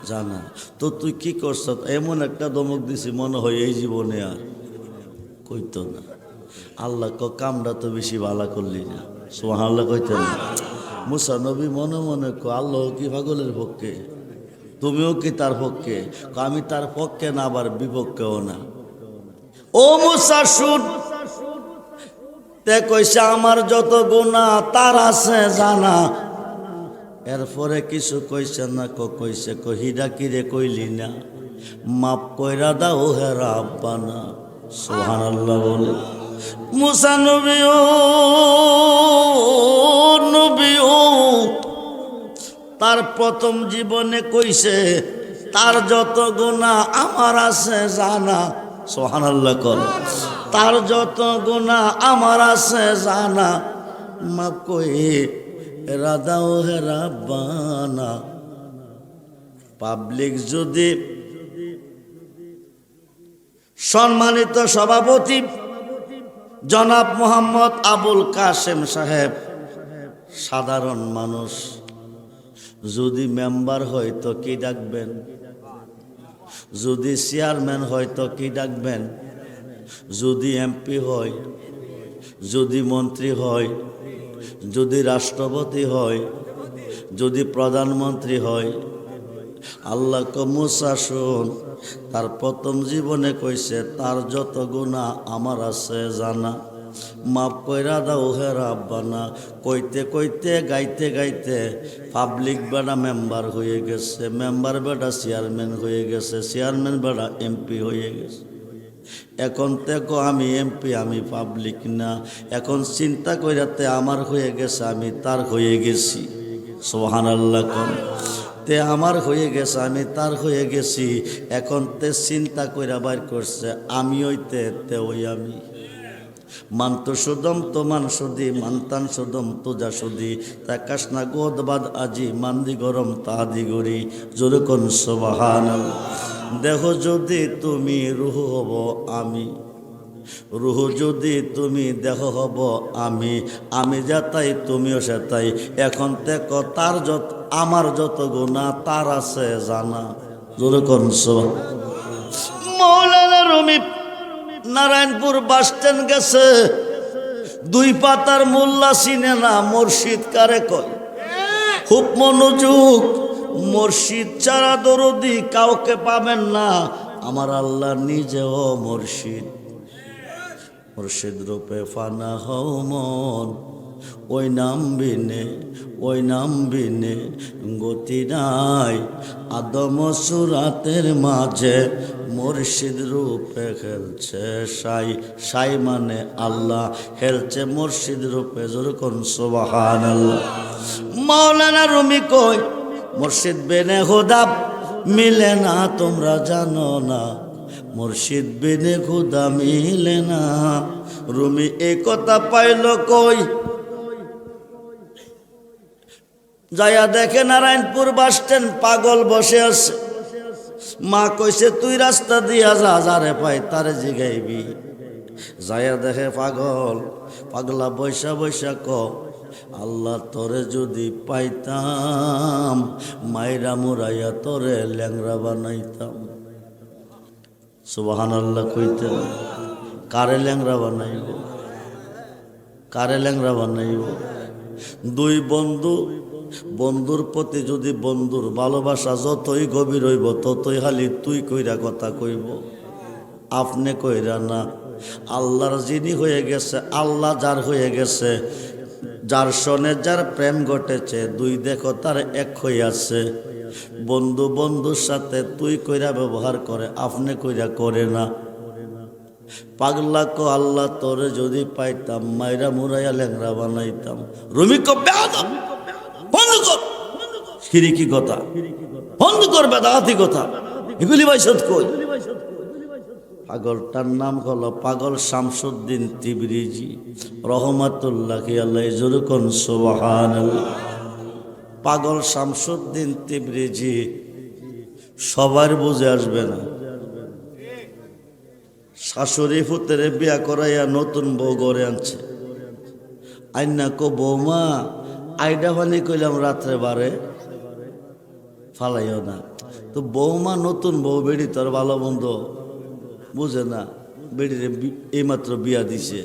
জানা। তো তুই কি করছ? এমন একটা দমক দিছি মনে হয় এই জীবনে আর কইতো না। আল্লাহ কামটা তো বেশি ভালো করলি না। সুবহানাল্লাহ কইতেন না। মুসা নবী মনে মনে আল্লাহ কি পাগলের পক্ষে, তুমিও কি তার পক্ষে? আমি তার পক্ষে না, আবার বিপক্ষেও না। ও মুসা শুন, তে কইছে আমার যত গুনাহ তার আছে জানা। এরপরে কিছু কইছে না, কইছে কহিরা কিরে কইলি না, মাপ কইরা দাও হে রাব্বানা। সুবহানাল্লাহ বলে। মুসা নবী ও নবী ও তার প্রথম জীবনে কইছে তার যত গুনাহ আমার আছে জানা, সুবহানাল্লাহ কর, তার যত গুনাহ আমার আছে জানা, মাফ করে রাদাও হে রাব্বানা। পাবলিক যদি সম্মানিত সভাপতি জনাব মোহাম্মদ আবুল কাসেম সাহেব সাধারণ মানুষ, যদি মেম্বার হয় তো কি ডাকবেন, যদি চেয়ারম্যান হয় তো কি ডাকবেন, যদি এমপি হয়, যদি মন্ত্রী হয়, যদি রাষ্ট্রপতি হয়, যদি প্রধানমন্ত্রী হয়, আল্লাহ মুসা শোন, তার প্রথম জীবনে কইছে তার যত গুনাহ আমার আছে জানা, মাফ কইরা দাও হে রাব্বানা। কইতে কইতে গাইতে গাইতে পাবলিক বেড়া মেম্বার হয়ে গেছে, মেম্বার বেড়া চেয়ারম্যান হয়ে গেছে, চেয়ারম্যান বেড়া এমপি হয়ে গেছে। এখন দেখো আমি এমপি, আমি পাবলিক না। এখন চিন্তা কইরাতে আমার হয়ে গেছে, আমি তার হয়ে গেছি। সুবহানাল্লাহ কোন তে আমার হয়ে গেছে, আমি তার হয়ে গেছি। এখন তে চিন্তা কইরা বাইর করছে আমি হইতে তে ওই আমি। মান্ত সুদম তো মান সুদি, মান্তান সুদম তোজা সুদি, তাকাস না গোদবাদ আজি মান্দি গরম তাহাদি গরি, জোরে কোন সুবহানাল্লাহ। দেহ যদি তুমি রুহ হব আমি, রুহ যদি তুমি দেহ হব আমি, আমি যাতাই তুমিও সেতাই। এখন দেখো তার যত আমার যত গুনাহ তার আছে জানা, জোরে কোন সুবহানাল্লাহ। মাওলানা রুমি নারায়ণপুর বাস স্ট্যান্ড গেছে, দুই পাতার মোল্লা চিনে না মুর্শিদ কারে কয়, খুব মনোযোগ। মুর্শিদ ছাড়া দরদি কাউকে পাবেন না, আমার আল্লাহ নিজেও মুর্শিদ। মুর্শিদ রূপে ফানা হও মন, ওই নাম বিনে, ওই নাম বিনে গতি নাই। আদম সুরাতের মাঝে মুর্শিদ রূপে খেলছে সাই, সাই মানে আল্লাহ, খেলছে মুর্শিদ রূপে, যেরকম সুবহানাল্লাহ। মাওলানা রুমি কই মুর্শিদ বিনে খোদা মিলে না, তোমরা জানো না মুর্শিদ বিনে খোদা মিলে না। রুমি এই কথা পাইল কই, যাইয়া দেখে নারায়ণপুর বাস স্ট্যান্ড পাগল বসে আছে। মা কইছে তুই রাস্তা দিয়া যা, যারে পাই তারে জিগাইবি। যাইয়া দেখে পাগল, পাগলা বৈশা বৈশা ক আল্লাহ তোরে যদি পাইতাম, মাইরা মুরাইয়া তোরে ল্যাংরা বানাইতাম। সুবহানাল্লাহ কইতে কারে ল্যাংরা বানাইব, কারে ল্যাংরা বানাইব? দুই বন্ধু, বন্ধুর প্রতি যদি বন্ধুর ভালোবাসা যতই গভীর হইব ততই খালি তুই কইরা কথা কইব, আপনি কইরা না। আল্লাহর যিনি হয়ে গেছে, আল্লাহ যার হয়ে গেছে, যার সনে যার প্রেম ঘটেছে, দুই দেখো তার এক হইয়াছে। বন্ধু বন্ধুর সাথে তুই কইরা ব্যবহার করে, আপনি কইরা করে না। পাগলা কো আল্লাহ তোরে যদি পাইতাম, মাইরা মুরাইয়া ল্যাংরা বানাইতাম। রুমি কো বেয়াদব, বন্ধ কর শিরকি কথা, বন্ধ কর বেদাতি কথা, এগুলি বাইসত কই। পাগলটার নাম হলো পাগল শামসুদ্দিন তিবরিজি রহমাতুল্লাহি আলাইহি, যেরকম সুবহানাল্লাহ। পাগল শামসুদ্দিন তিবরিজি সবার বুঝে আসবে না। শাশুড়ি ফুতেরে বিয়া করাইয়া নতুন বউ গড়ে আনছে। আইনা কো বৌমা আইডা পানি কইলাম রাত্রে বারে ফালাইও না। তো বৌমা নতুন বউ, বেড়ি তোর ভালো বন্ধু বুঝে না, বেড়িরে এইমাত্র বিয়া দিছে,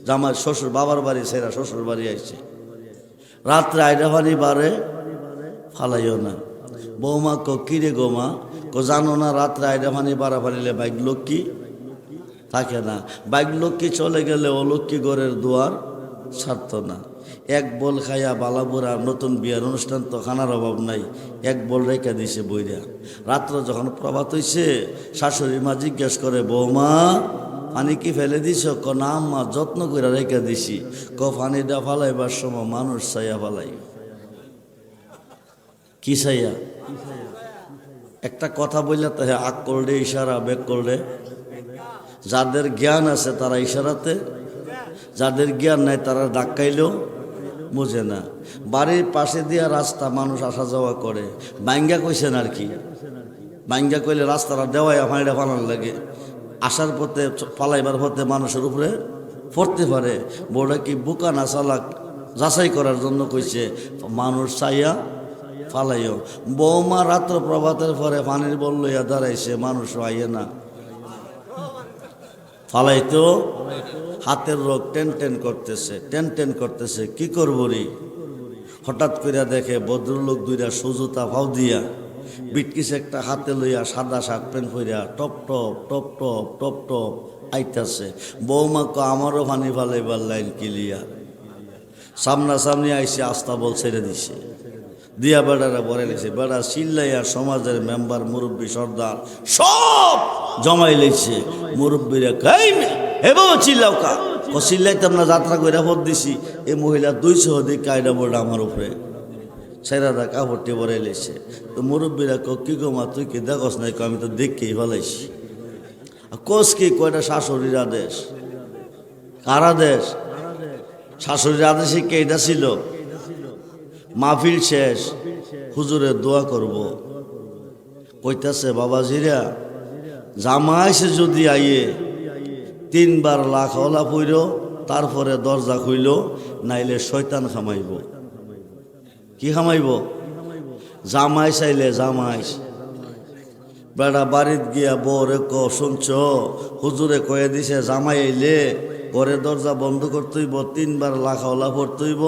জামার শ্বশুর বাবার বাড়ি সেরা শ্বশুর বাড়ি আইছে, রাত্রে আইডা পানি বারে ফালাইও না। বৌমা কো কিরে গোমা, কো জানো না রাত্রে আইডা পানি বাড়া ফালিলে বাইক লক্ষ্মী থাকে না, বাইক লক্ষ্মী চলে গেলে ও লক্ষ্মী ঘরের দুয়ার ছাড়ত না। এক বল খাইয়া বালাবুরা, নতুন বিয়ার অনুষ্ঠান তো খানার অভাব নাই, এক বল রেখা দিছে বইরা। রাত্র যখন প্রভাত হইছে শাশুড়ি মা জিজ্ঞেস করে বৌমা পানি কি ফেলে দিছ? ক না আম্মা যত্ন করে রেখে দিছি। ক পানিটা ফালাইবার সময় মানুষ চাইয়া ফালাই। কি চাইয়া? একটা কথা বললে তো আগ করলে ইশারা, বেগ করলে। যাদের জ্ঞান আছে তারা ইশারাতে, যাদের জ্ঞান নাই তারা ধাক্কাইলেও বোঝে না। বাড়ির পাশে দিয়া রাস্তা, মানুষ আসা যাওয়া করে, বাইঙ্গা কইছেন আর কি। বাইঙ্গা কইলে রাস্তাটা দেওয়ায় ফাঁড়া ফালান লাগে, আসার পথে পালাইবার পথে মানুষের উপরে পড়তে পারে। বড় কি বুকা না চালাক যাচাই করার জন্য কইছে মানুষ চাইয়া ফালাইও। বৌমা রাত্র প্রভাতের পরে পানির বল লইয়া দাঁড়াইছে, মানুষ আইয়ে না ফালাইতো। হাতের রোগ টেন টেন করতেছে, টেন টেন করতেছে, কি করবো রে? হঠাৎ করে দেখে ভদ্রলোক দুইটা সুজুতা ভাও দিয়া বিটকিস একটা হাতে লইয়া সাদা শার্ট প্যান্ট পরিয়া top top top top top top আইতাছে। বৌমা ক আমারও পানি ফালাইবার লাইন ক্লিয়ার। সামনাসামনি আইসে আস্তা বল ছেড়ে দিছে, দিয়া বেড়ারা বলে লেছে। বেড়া চিল্লাইয়া সমাজের মেম্বার, মুরব্বী, সর্দার সব জমাই লেছে। মুরব্বীরা এবার চিল্লাও কা চিল্লাইতাম না, যাত্রা করে ভোট দিছি। এই মহিলা 200 দিক কায়দা বোর্ড আমার উপরে ছেড়াদা কাপড়টি বলে লেছে। তো মুরব্বীরা কি গো মা তুই কি দেখস নাই? আমি তো দেখকেই ফেলাইছি। কোষ কি কয়টা শাশুড়ির আদেশ, কার আদেশ? শাশুড়ির আদেশে কে এটা ছিল? মাহফিল শেষ, হুজুরের দোয়া করব। কইতাছে বাবাজিরা, জামাইছে যদি আইয়ে 3 বার লাখ হলা পইর, তারপরে দরজা খুইল, নাইলে শয়তান খামাইব। কি খামাইব? জামাই চাইলে জামাই। বেড়া বাড়িত গিয়া বউরে ক শুনছ হুজুরে কয়ে দিছে জামাই আইলে ঘরে দরজা বন্ধ করতে হইব, 3 বার লাখ হলা পড়তে হইব,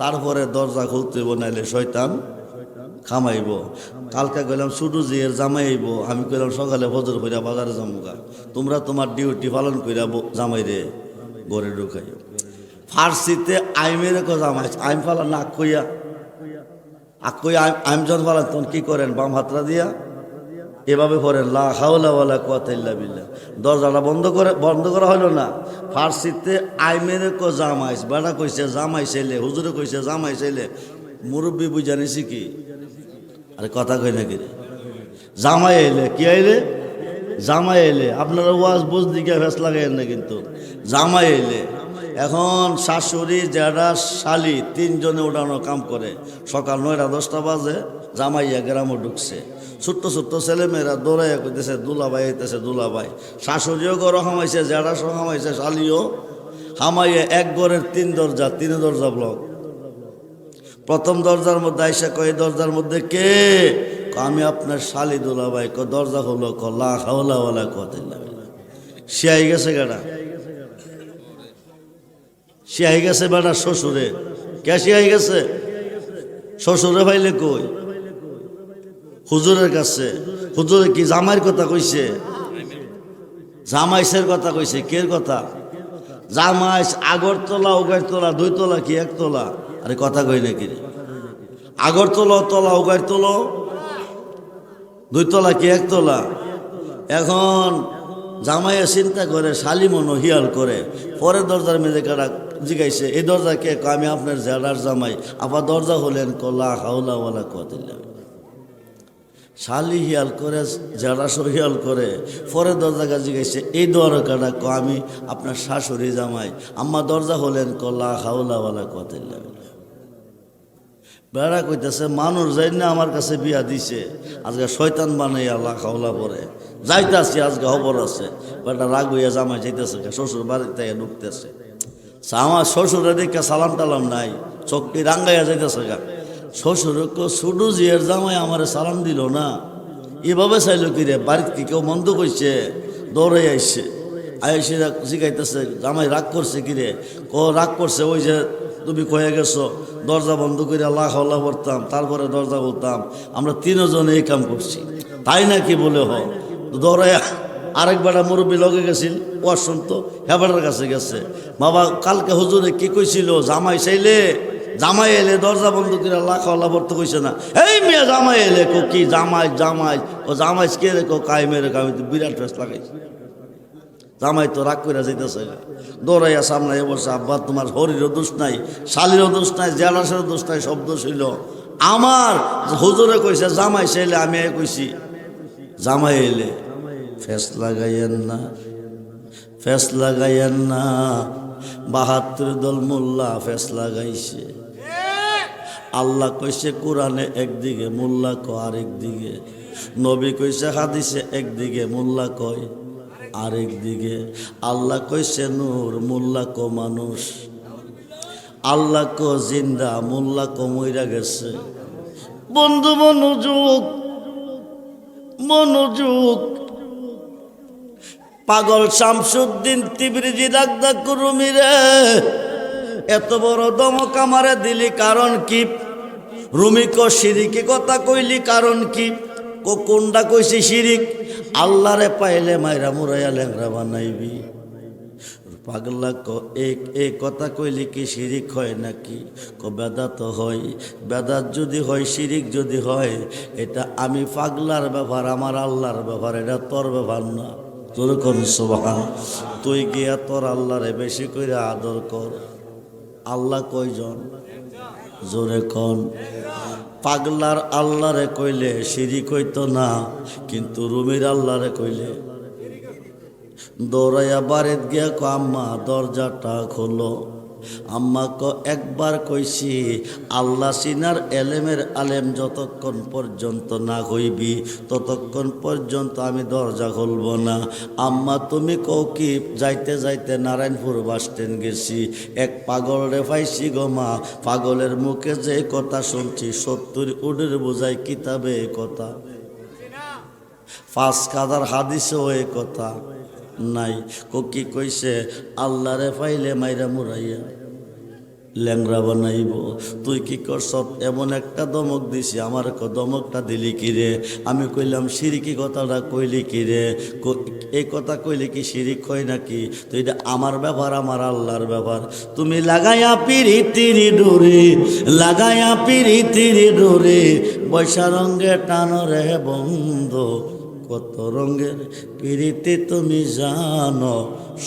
তারপরে দরজা খুলতে হইব, নাইলে শয়তান খামাইব। কালকে গেলাম শুধু জিয়ের জামাই আইব, আমি কইলাম সকালে ফজর কইরা বাজারে যামুগা, তোমরা তোমার ডিউটি পালন কইরা জামাই রে ঘরে ঢুকাই। ফার্সিতে আইমের কো জামাই, আইম ফালা নাক কইয়া আক কইয়া আইম জন ফালা তখন কি করেন? বাম হাতরা দিয়া এভাবে করেন, লা হাওলা ওয়ালা কুওয়াতা ইল্লা বিল্লাহ। দরজাটা বন্ধ করা হলো না। ফার্সিতে আইমের কো জামাই, বেড়া কইছে জামাই ছেলে, হুজুরে কইছে জামাই ছেলে। মুরব্বী বুঝা নিছি কি? আরে কথা কই নাকি রে? জামাই এলে কি আইলে? জামাই এলে। আপনারা ওয়াজ বুঝ দিকে ফেস লাগাইন না কিন্তু। জামাই এলে এখন শাশুড়ি, জেঠা, শালি 3 জনে উঠানো কাম করে। সকাল 9টা 10টা বাজে জামাইয়া গ্রামে ঢুকছে। ছোট্ট ছোট্ট ছেলেমেয়েরা দৌড়াইয়া কইতেছে দুলাভাই আইতেছে, দুলাভাই। শাশুড়িও ঘর হামাইছে, জেঠা সহ হামাইছে, শালিও হামাইয়া। এক ঘরের 3 দরজা, 3 দরজা ব্লক। প্রথম দরজার মধ্যে আইসা কয়, দরজার মধ্যে কে? আমি আপনার শালি দুলাভাই। দরজা হলো লা হাওলা ওয়ালা কুওয়াতা ইল্লা বিল্লাহ। সে আই গেছে গাড়া, সে আই গেছে বেড়া শ্বশুরে। কে সে আই গেছে? শ্বশুরে ভাইলে কই? হুজুরের কাছে। হুজুরে কি জামাইয়ের কথা কইছে? জামাইসের কথা কইছে। কের কথা? জামাইস আগরতলা, উগারতলা, 2 তলা কি 1 তলা? আরে কথা কই নাকি রে? আগরতলা তলা, উগারতলা 2 তলা কি 1 তলা? এখন জামাইয়া চিন্তা করে, শালি মনো হিয়াল করে। পরে দরজার মেঝে কাটা জিগাইছে, এই দরজা কে? আমি আপনার জেঠার জামাই। আবার দরজা হলেন লা হাওলা ওয়ালা কুওয়াতা ইল্লা বিল্লাহ। শালি হিয়াল করে, জেঠা হিয়াল করে। পরে দরজা কাছে জিগাইছে, এই দরজা কাটা? আমি আপনার শাশুড়ি জামাই। আম্মা দরজা হলেন লা হাওলা ওয়ালা কুওয়াতা ইল্লা বিল্লাহ। বেড়া কইতেছে মানুষ যাই না আমার কাছে বিয়া দিছে, আজকে শয়তান বানাইয়া লা হাওলা পরে যাইতাছি, আজকে খবর আছে। বেটা রাগ হইয়া জামাই যাইতেছে, শ্বশুর বাড়িতে ঢুকতেছে। আমার শ্বশুরে দেখে সালাম টালাম নাই, চোখটি রাঙ্গাইয়া যাইতেছে গা। শ্বশুর শুধু জিয়ের জামাই আমারে সালাম দিল না, এভাবে চাইল কি রে? বাড়িতে কি কেউ মন্দ কইছে? দৌড়ে আইসে, আইসে জিগাইতেছে জামাই রাগ করছে কি রে? রাগ করছে ওই যে তুমি কয়ে গেছো দরজা বন্ধ করে লা হাওলা পড়তাম, তারপরে দরজা বলতাম, আমরা 3 জনে এই কাম করছি। তাই নাকি? বলে দৌড়াইয়া আরেক বেড়া মুরব্বী লগে গেছিল, ও শুনতো, হেবাটার কাছে গেছে। বাবা কালকে হুজুরে কি কইছিল? জামাই চাইলে, জামাই এলে দরজা বন্ধ করে লা হাওলা পড়তে কইছে না। এই মেয়ে জামাই এলে কো কি? জামাই জামাই ও জামাই কে রে? কাইমের আমি তো বিরাট ফেস লাগাইছি। জামাই তো রাগ করে যাইতেছে, দৌড়াইয়া সামনে বসে, আব্বা তোমার হরিরও দোষ নাই, শালিরও দোষ নাই, জেলাসেরও দোষ নাই, সব দোষ হইল আমার হুজুরে কইছে জামাই চাইলে আমি কইছি জামাই এলে ফেস লাগাইয়েন না, ফেস লাগাইয়েন না। ৭২ দল মোল্লা ফেস লাগাইছে। আল্লাহ কইছে কোরআনে একদিকে, মোল্লা কয় আরেক দিকে। নবী কইছে হাদিসে একদিকে, মোল্লা কয় আরেক দিকে। আল্লাহ কইছে নূর, মোল্লা ক মানুষ। আল্লাহ ক জিন্দা, মোল্লা ক মইরা গেছে। বন্ধু মনোযোগ, মনোযোগ। পাগল শামসুদ্দিন তিবরিজি ডাক রুমি রে, এত বড় দমক আমারে দিলি কারণ কি? রুমি ক শিরিকি কথা কইলি কারণ কি? কোনটা কইছি শিরিক? আল্লাহরে পাইলে মাইরা মুরাইয়া ল্যাংরা বানাইবি। পাগলা ক এই কথা কইলি কি শিরিক হয় নাকি? ক বেদাত হয়। বেদাত যদি হয়, শিরিক যদি হয়, এটা আমি পাগলার ব্যাপার, আমার আল্লাহর ব্যাপার, এটা তোর ব্যাপার না। তোর কোন সুবহান। তুই গিয়া তোর আল্লাহরে বেশি করে আদর কর। আল্লাহ কয়জন? জোরে কন। পাগলার আল্লাহরে কইলে শিরিক হইতো না, কিন্তু রুমির আল্লাহরে কইলে দৌড়াইয়া বাড়িত গিয়া ক আম্মা দরজাটা খোলো। আম্মা ক একবার কইছি আল্লাহ সিনার এলেমের আলেম যতক্ষণ পর্যন্ত না হইবি ততক্ষণ পর্যন্ত আমি দরজা খুলব না। আম্মা তুমি কও কি? যাইতে যাইতে নারায়ণপুর বাস স্ট্যান্ড গেছি, এক পাগল রে পাইছি গো মা। পাগলের মুখে যে কথা শুনছি ৭০ উডের বোঝাই কিতাবে এ কথা, ৫ কাদার হাদিসেও এ কথা নাই। কি কইছে? আল্লাহরে পাইলে মাইরা মুরাইয়া ল্যাংরা বানাইব। তুই কি করছ? এমন একটা দমক দিছি। আমার দমকটা দিলি কি রে? আমি কইলাম শিরিকি কথাটা কইলি কি রে? এই কথা কইলে কি শিরিক হয় নাকি? তো এটা আমার ব্যাপার, আমার আল্লাহর ব্যাপার। তুমি লাগাইয়া পিরিতির ডোরে, লাগাইয়া পিরিতির ডোরে, বৈশা রঙ্গে টানো রে বন্ধু, কত রঙের পিরিতি তুমি জানো।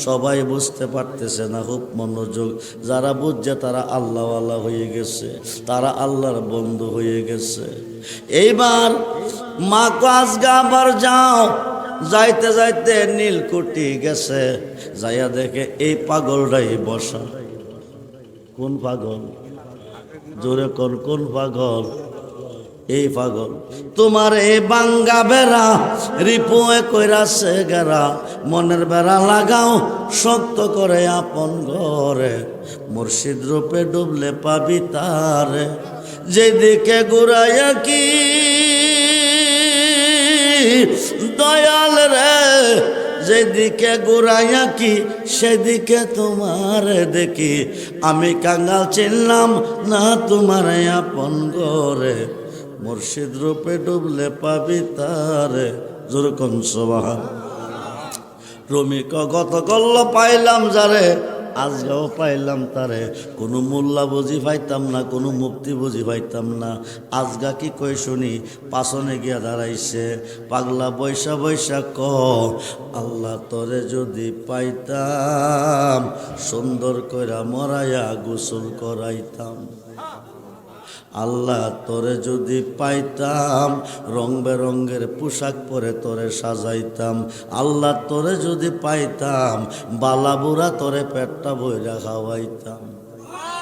সবাই বুঝতে পারতেছে না, খুব মনোযোগ। যারা বুঝছে তারা আল্লাহওয়ালা হয়ে গেছে, তারা আল্লাহর বন্ধু হয়ে গেছে। এইবার মা কাজ গাবার যাও, যাইতে যাইতে নীলকুঠি গেছে, যাইয়া দেখে এই পাগলটাই বসা। কোন পাগল? জোরে কোন কোন পাগল? এই পাগল। তোমার এই বাঙ্গা বেড়া রিপুয়ে কইরাছে গেরা, মনের বেড়া লাগাও শক্ত করে আপন ঘরে, মুর্শিদ রূপে ডুবলে পাবি তারে। যেদিকে ঘুরাইয়া কি দয়াল রে, যেদিকে ঘুরাইয়া কি সেদিকে তোমার দেখি। আমি কাঙ্গাল চিনলাম না তোমার আপন ঘরে, মুর্শিদ রূপে ডুবলে পাবি তারে। যেরকম সুবহান। রুমি গত কল্ল পাইলাম যারে, আজকেও পাইলাম তারে। কোনো মোল্লা বুঝি পাইতাম না, কোনো মুক্তি বুঝি পাইতাম না। আজগা কি কই শুনি? পাছনে গিয়া দাঁড়াইছে পাগলা বৈশা বৈশা ক আল্লাহ তোরে যদি পাইতাম, সুন্দর কইরা মরাইয়া গোসল করাইতাম। আল্লাহ তোরে যদি পাইতাম, রং বেরঙ্গের পোশাক পরে তোরে সাজাইতাম। আল্লাহ তোরে যদি পাইতাম, বালাবুরা তোরে পেটটা বইরা খাওয়াইতাম।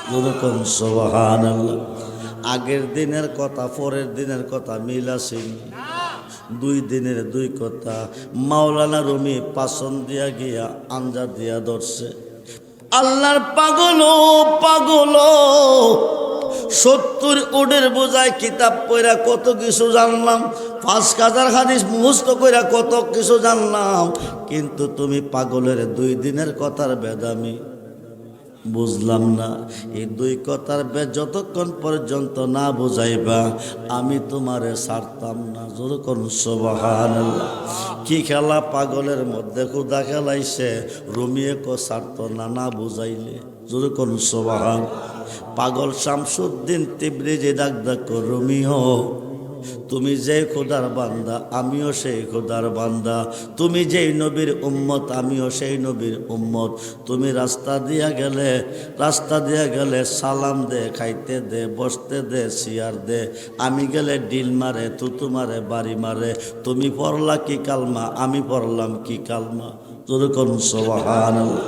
যেরকম সুবহানাল্লাহ। আগের দিনের কথা পরের দিনের কথা মিল আছে, 2 দিনের 2 কথা। মাওলানা রুমি পাছন দিয়া গিয়া আঞ্জা দিয়া ধরছে। আল্লাহর পাগল পাগল, ৭০ উডের বোঝায় কিতাব পড়া কত কিছু জানলাম, ৫,০০০ হাদিস মুখস্থ কইরা কত কিছু জানলাম, কিন্তু তুমি পাগলের 2 দিনের কথার বেদামি বুঝলাম না। এই 2 কথার যতক্ষণ পর্যন্ত না বুঝাইবা আমি তোমারে ছাড়তাম না। যতক্ষণ সুবহানাল্লাহ। কি খেলা পাগলের মধ্যে খুদা খেলাইছে, রুমিয়ে কো ছাড়ত না, না বুঝাইলে। যতক্ষণ সুবহান। পাগল শামসুদ্দিন তিবরিজি ডাক রুমিও তুমি যে খোদার বান্দা আমিও সেই খোদার বান্দা, তুমি যেই নবীর উম্মত আমিও সেই নবীর উম্মত। তুমি রাস্তা দিয়া গেলে সালাম দে, খাইতে দে, বসতে দে, চেয়ার দে। আমি গেলে ডিল মারে, তুতু মারে, বাড়ি মারে। তুমি পড়লা কি কালমা, আমি পড়লাম কি কালমা? যেরকম সুবহানাল্লাহ।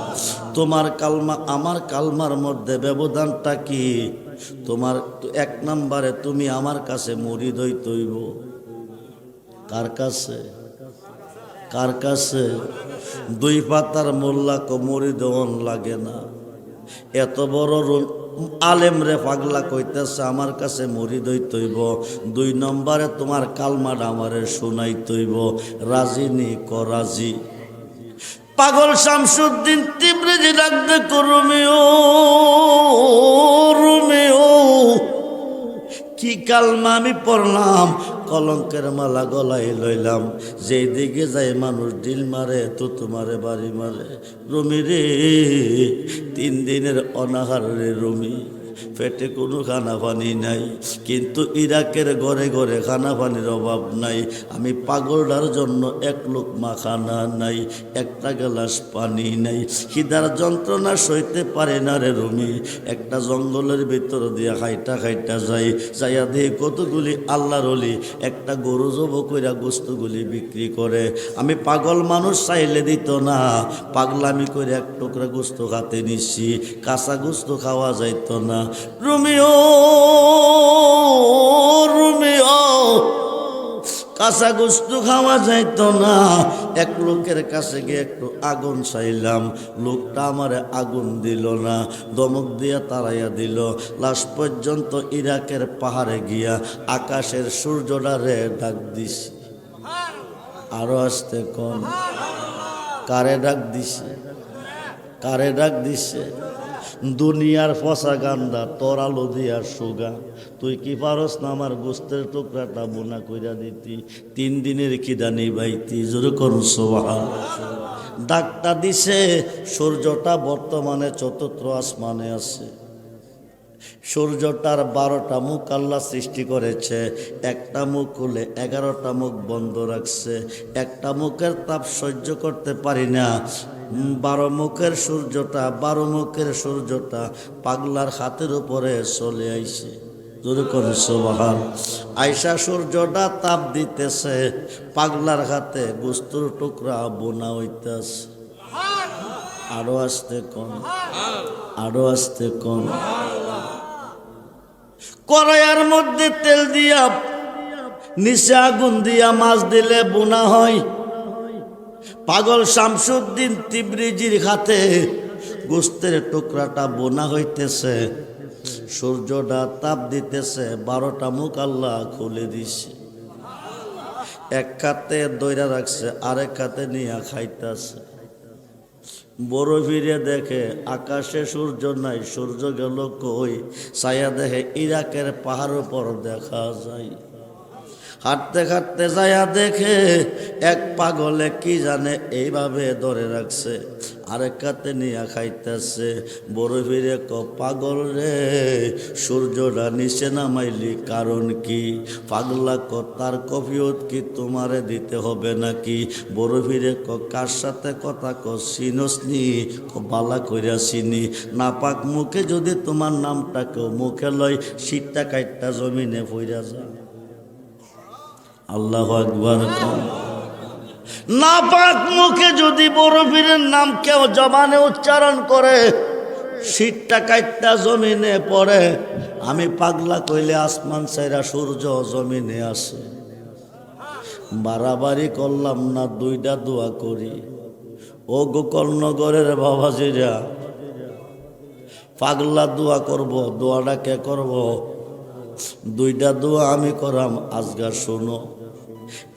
তোমার কালমা আমার কালমার মধ্যে ব্যবধানটা কি? তোমার এক নম্বরে তুমি আমার কাছে মুরিদ হইতে হইব। কার কাছে? কার কাছে? দুই পাতার মোল্লা কো মুরিদ হন লাগে না। এত বড় আলেম রে পাগলা কইতেছে আমার কাছে মুরিদ হইতে হইব। দুই নম্বরে তোমার কালমাটা আমারে শুনাইতে হইব। রাজি নি ক রাজি? পাগল শামসুদ্দিন তিবরিজি ডাকতে রোমিও, রোমিও কি কালমা আমি পড়লাম, কলঙ্কের মালা গলায় লইলাম। যেই দিকে যায় মানুষ ডিল মারে, তুতু মারে, বাড়ি মারে। রুমি রে 3 দিনের অনাহার রে রুমি, পেটে কোনো খানা পানি নাই, কিন্তু ইরাকের ঘরে ঘরে খানা পানির অভাব নাই। আমি পাগলটার জন্য এক লোকমা খানা নাই, একটা গ্লাস পানি নাই। খিদার যন্ত্রণা সইতে পারে না রে রুমি। একটা জঙ্গলের ভিতর দিয়া খাইটা যাইয়া দিয়ে কতগুলি আল্লাহর ওলি একটা গরু জব কইরা গোস্তগুলি বিক্রি করে। আমি পাগল মানুষ চাইলে দিত না, পাগলামি করে এক টুকরা গোস্ত খাতে নিছি, কাঁচা গোস্ত খাওয়া যাইত না। রোমিও, রোমিও কাঁচা গোস্ত খাওয়া যাইত না। এক লোকের কাছে গিয়ে একটু আগুন চাইলাম, লোকটা আমারে আগুন দিল না, দমক দিয়া তাড়াইয়া দিল। লাস্ট পর্যন্ত ইরাকের পাহাড়ে গিয়া আকাশের সূর্যটারে ডাক দিছি। আরো আসতে কম, কারে ডাক দিছে? কারে ডাক দিছে? দুনিয়ার ফসা গান্দা তোর আলো দিয়ার সুগা, তুই কি পারস না আমার গোস্তের টুকরাটা বোনা কইরা দিতি? 3 দিনের খিদা নিবাইতি। জোরে করুন সুবহানাল্লাহ। ডাকটা দিছে। সূর্যটা বর্তমানে 4th আসমানে আছে। সূর্যটার 12টা মুখ আল্লাহ সৃষ্টি করেছে। একটা মুখ খুলে 11টা মুখ বন্ধ রাখছে। একটা মুখের তাপ সহ্য করতে পারি না। 12 মুখের সূর্যটা পাগলার হাতের উপরে চলে আইছে। যেরকম সুবহান। আয়সা সূর্যটা তাপ দিতেছে, পাগলার হাতে গোস্তের টুকরা বোনা হইতেছে। আরো আসতে কম, আরো আসতে কম। কড়াইয়ের মধ্যে তেল দিয়া নিচে আগুন দিয়া মাছ দিলে বোনা হয়। পাগল শামসুদ্দিন তিবরিজির হাতে গোস্তের টুকরাটা বোনা হইতেছে। সূর্যটা তাপ দিতেছে, 12টা মুখ আল্লাহ খুলে দিছে। এক হাতে দইরা রাখছে, আরেক হাতে নিয়ে খাইতেছে। বড় ফিরে দেখে আকাশে সূর্য নাই, সূর্য গেল কই? ছায়া দেখে ইরাকের পাহাড় উপর দেখা যায়। হাঁটতে হাঁটতে যায়া দেখে এক পাগলে কি জানে এইভাবে ধরে রাখছে, আরেক কাতে নিয়ে খাইতেছে। বড় ফিরে পাগল রে, সূর্যটা নিচে নামাইলি কারণ কি? পাগলা তার কফিয়ত কি তোমারে দিতে হবে নাকি? বড় ফিরে কার সাথে কথা চিনসনি? বালা কইরা চিনি। নাপাক মুখে যদি তোমার নামটা কেউ মুখে লয়, শীতটা কাইটটা জমিনে পইরা যা। আল্লাহু আকবার। নাপাক মুখে যদি বড় পীরের নাম কেউ জবানে উচ্চারণ করে, শীতটা কাইটটা জমিনে পড়ে। আমি পাগলা কইলে আসমান ছাইরা সূর্য জমিনে আসে। বাড়াবাড়ি করলাম না, 2টা দোয়া করি। ও গোকর্ণগরের বাবাজিরা, পাগলা দোয়া করব, দোয়াটা কে করব? 2টা দোয়া আমি করাম, আজগা শোনো।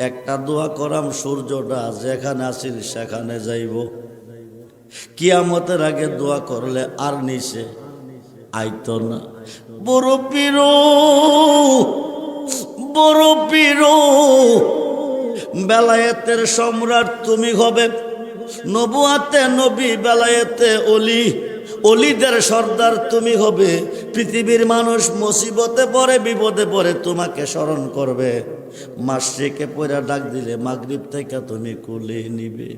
একটা দোয়া করাম, সূর্যটা যেখানে আসিল সেখানে যাইব। কিয়ামতের আগে দোয়া করলে আর নিচে আইত না। বড় পীরো, বড় পীরো, বেলায়েতের সম্রাট তুমি হবে। নবুয়াতে নবী, বেলায়েতে অলি। অলিদের সর্দার তুমি হবে। পৃথিবীর মানুষ মুসিবতে পড়ে বিপদে পড়ে তোমাকে স্মরণ করবে। মাশরিকে পয়রা ডাক দিলে মাগরিব থেকে তুমি কোলে নিবে।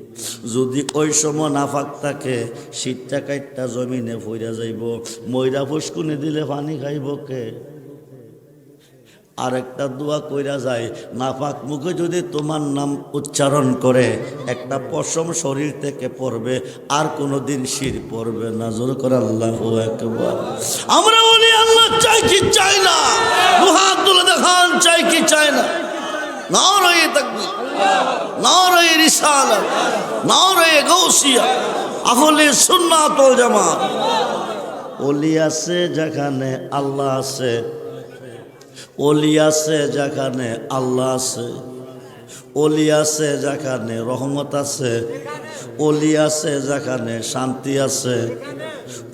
যদি ওই সময় নাফাক থাকে শীতটা কাইটটা জমিনে পইরা যাইব। ময়রা ফুসকুনি দিলে পানি খাইব কে? আরেকটা দোয়া কইরা যায়, নাপাক মুখে যদি তোমার নাম উচ্চারণ করে একটা পশম শরীর থেকে পড়বে, আর কোনোদিন শির পড়বে না। জোর করে আল্লাহু আকবার। আমরা বলি আল্লাহ চাই কি চাই না? দুহাত তুলে দেখান, চাই কি চাই না? নারায়ে তাকবীর, নারায়ে রিসালাত, নারায়ে গাউসিয়া, আহলে সুন্নাত ওয়াল জামাত। ওলি আছে যেখানে আল্লাহ আছে, ওলি আছে যেখানে আল্লাহ আছে, ওলি আছে যেখানে রহমত আছে, ওলি আছে যেখানে শান্তি আছে,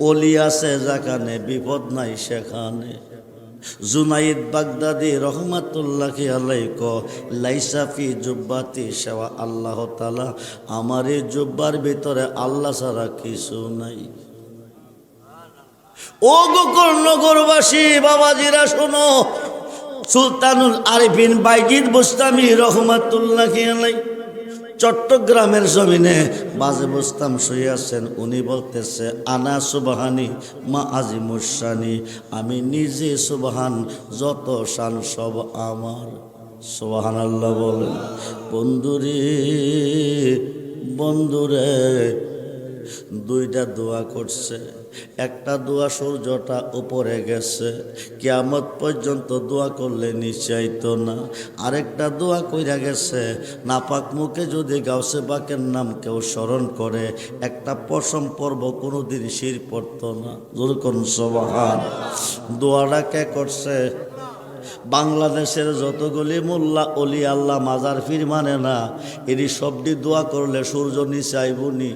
ওলি আছে যেখানে বিপদ নাই সেখানে। জুনাইদ বাগদাদি রহমাতুল্লাহি আলাইহি ক লাইসা ফি জুব্বাতি শাওয়া আল্লাহ তাআলা, আমার এই জুব্বার ভিতরে আল্লাহ ছাড়া কিছু নাই। ও গোকর্ণগরবাসী বাবাজিরা শোনো, সুলতানুল আরিফিন বাইজিদ বুস্তামি রহমাতুল্লাহি আলাইহি চট্টগ্রামের জমিনে বাজে বুস্তাম শুয়ে আছেন। উনি বলতেছে আনা সুবহানি মা আজিমুসানি, আমি নিজে সুবহান, যত শান সব আমার। সুবহানাল্লাহ বলেন। বন্ধুরে বন্ধুরে দুইটা দোয়া করছে। একটা দোয়া সূর্যটা উপরে গেছে, কিয়ামত পর্যন্ত দোয়া করলে নিশ্চয়তো না। আরেকটা দোয়া কইরা গেছে, নাপাক মুখে যদি গাউসে পাকের নাম কেউ স্মরণ করে একটা পশম পর্ব কোনোদিন শির পড়তো না। যেরকম সুবহান। দোয়াটা কে করছে? বাংলাদেশের যতগুলি মোল্লা অলি আল্লাহ মাজার ফির মানে না, এরই সবটি দোয়া করলে সূর্য নিচে আইবনি।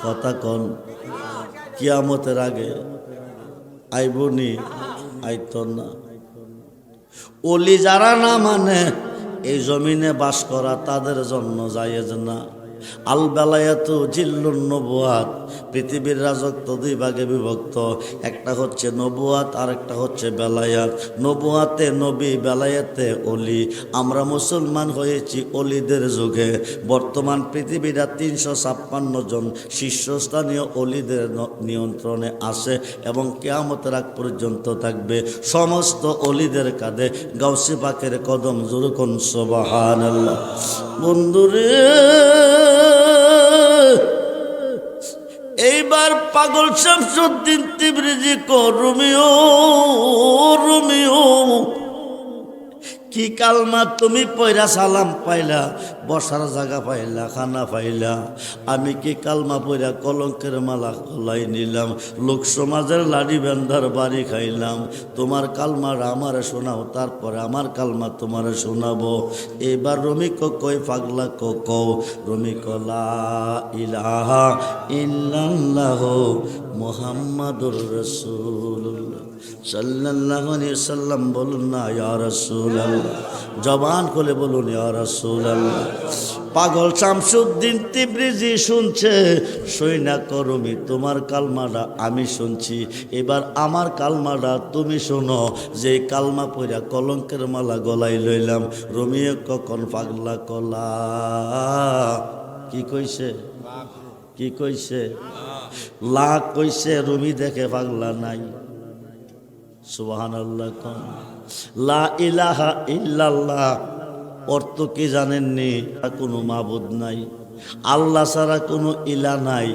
কথা কন, কিয়ামতের আগে আইবনি? আইত না। অলি যারা না মানে এই জমিনে বাস করা তাদের জন্য জায়েজ না। আল বেলায়াতু জিল্লুন নবুয়াত, পৃথিবীর রাজত্ব দুই ভাগে বিভক্ত। একটা হচ্ছে নবুয়াত আর একটা হচ্ছে বেলায়াত। নবুয়াতে নবী, বেলায়াতে অলি। আমরা মুসলমান হয়েছি অলিদের যুগে। বর্তমান পৃথিবীরা 356 জন শীর্ষস্থানীয় অলিদের নিয়ন্ত্রণে আছে এবং কিয়ামতের আগ পর্যন্ত থাকবে। সমস্ত অলিদের কাঁধে গাউসে পাকের কদম। যেরকম সুবহানাল্লাহ। বন্ধুরে এইবার পাগল শামসুদ্দিন তিবরিজি কো রোমিও রোমিও, কি কালমা তুমি পয়রা সালাম পাইলা, বসার জায়গা পাইলা, খানা পাইলা। আমি কি কালমা পয়রা কলঙ্কের মালা গলায় নিলাম, লোক সমাজের লাড়ি বেন্ধার বাড়ি খাইলাম। তোমার কালমার আমারে শোনাও, তারপরে আমার কালমা তোমারে শোনাবো। এবার রমিক কই পাগলা কও, রমিক লা ইলাহা ইল্লাল্লাহ মুহাম্মাদুর রাসূলুল্লাহ সাল্লাল্লাহু আলাইহি সাল্লাম। বলুন না ইয়া রাসূলুল্লাহ, জবান খুলে বলুন ইয়া রাসূলুল্লাহ। পাগল শামসুদ্দিন তিবরিজি শুনছে, সইনা করমি তোমার কালমাটা আমি শুনছি, এবার আমার কালমাটা তুমি শোনো। যে কালমা পইরা কলঙ্কের মালা গলায় লইলাম। রমিও কখন পাগলা কলা কি কইছে? কি কইছে? লা কইছে। রুমি দেখে পাগলা নাই। সুবহানাল্লাহ। লা ইলাহা ইল্লাল্লাহ অর্থ কি জানেননি? কোনো মাবুদ নাই, আল্লাহ ছাড়া কোনো ইলা নাই।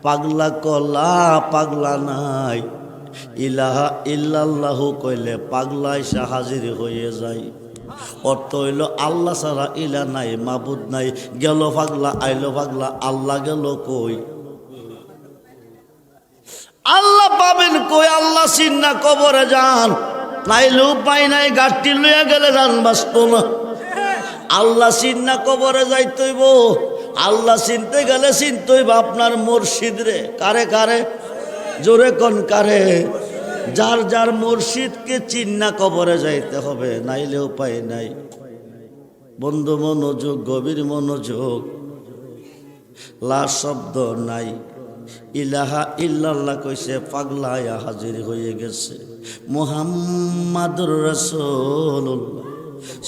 পাগলা কলা পাগলা নাই। ইলাহা ইল্লাল্লাহু কইলে পাগলা এসে হাজির হয়ে যায়। অর্থ হইল আল্লাহ ছাড়া ইলা নাই, মাবুদ নাই। গেল পাগলা, আইলো পাগলা, আল্লাহ গেল কই? আল্লাহ পাবেন কই? আল্লাহ চিন্না কবরে যান, নাইলে উপায় নাই, গাঠটি লইয়া গেলে যান বাঁচত না। আল্লাহ চিন্না কবরে যাইতইব। আল্লাহ চিনতে গেলে চিনতইব আপনার মুর্শিদ রে। কারে কারে? জোরে কোন কারে? যার যার মুর্শিদকে চিন্না কবরে যাইতে হবে, নাইলে উপায় নাই। বন্ধু মনোযোগ, গভীর মনোযোগ। লা শব্দ নাই, ইলাহা ইল্লাল্লাহ কইছে, পাগলায়া হাজির হয়ে গেছে। মুহাম্মাদুর রাসূলুল্লাহ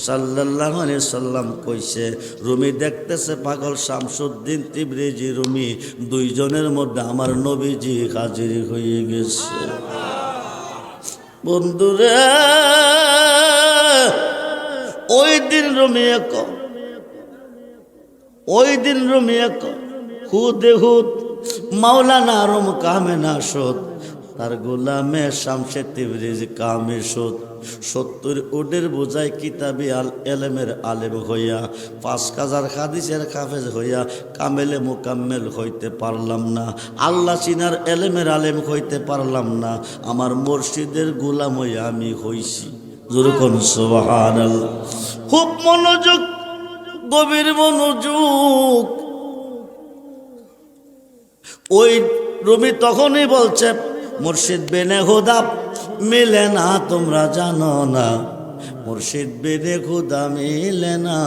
সাল্লাল্লাহু আলাইহি সাল্লাম কইছে, রুমি দেখতেছে পাগল শামসুদ্দিন তিবরিজি রুমি, দুইজনের মধ্যে আমার নবীজি হাজির হয়ে গেছে। বন্ধুরে, ওই দিন রুমি এক, ওই দিন রুমি এক হুদে হুদ মাওলানা আরম কামে না শোধ, তার গোলামে শামসে তিবরিজ কামে শোধ। 70 উটের বোঝায় কিতাবি এলেমের আলেম হইয়া, 5000 হাদিসের হাফেজ হইয়া কামেলে মুকাম্মেল হইতে পারলাম না, আল্লাহ চিনার এলেমের আলেম হইতে পারলাম না, আমার মুর্শিদের গোলাম হইয়া আমি হইছি। যেরকম সুবহানাল্লাহ। খুব মনোযোগ, গভীর মনোযোগ। ওই রুমি তখনই বলছে, মুর্শিদ বেনে খোদা মিলে না, তোমরা জানো না, মুর্শিদ বেনে খোদা মিলে না।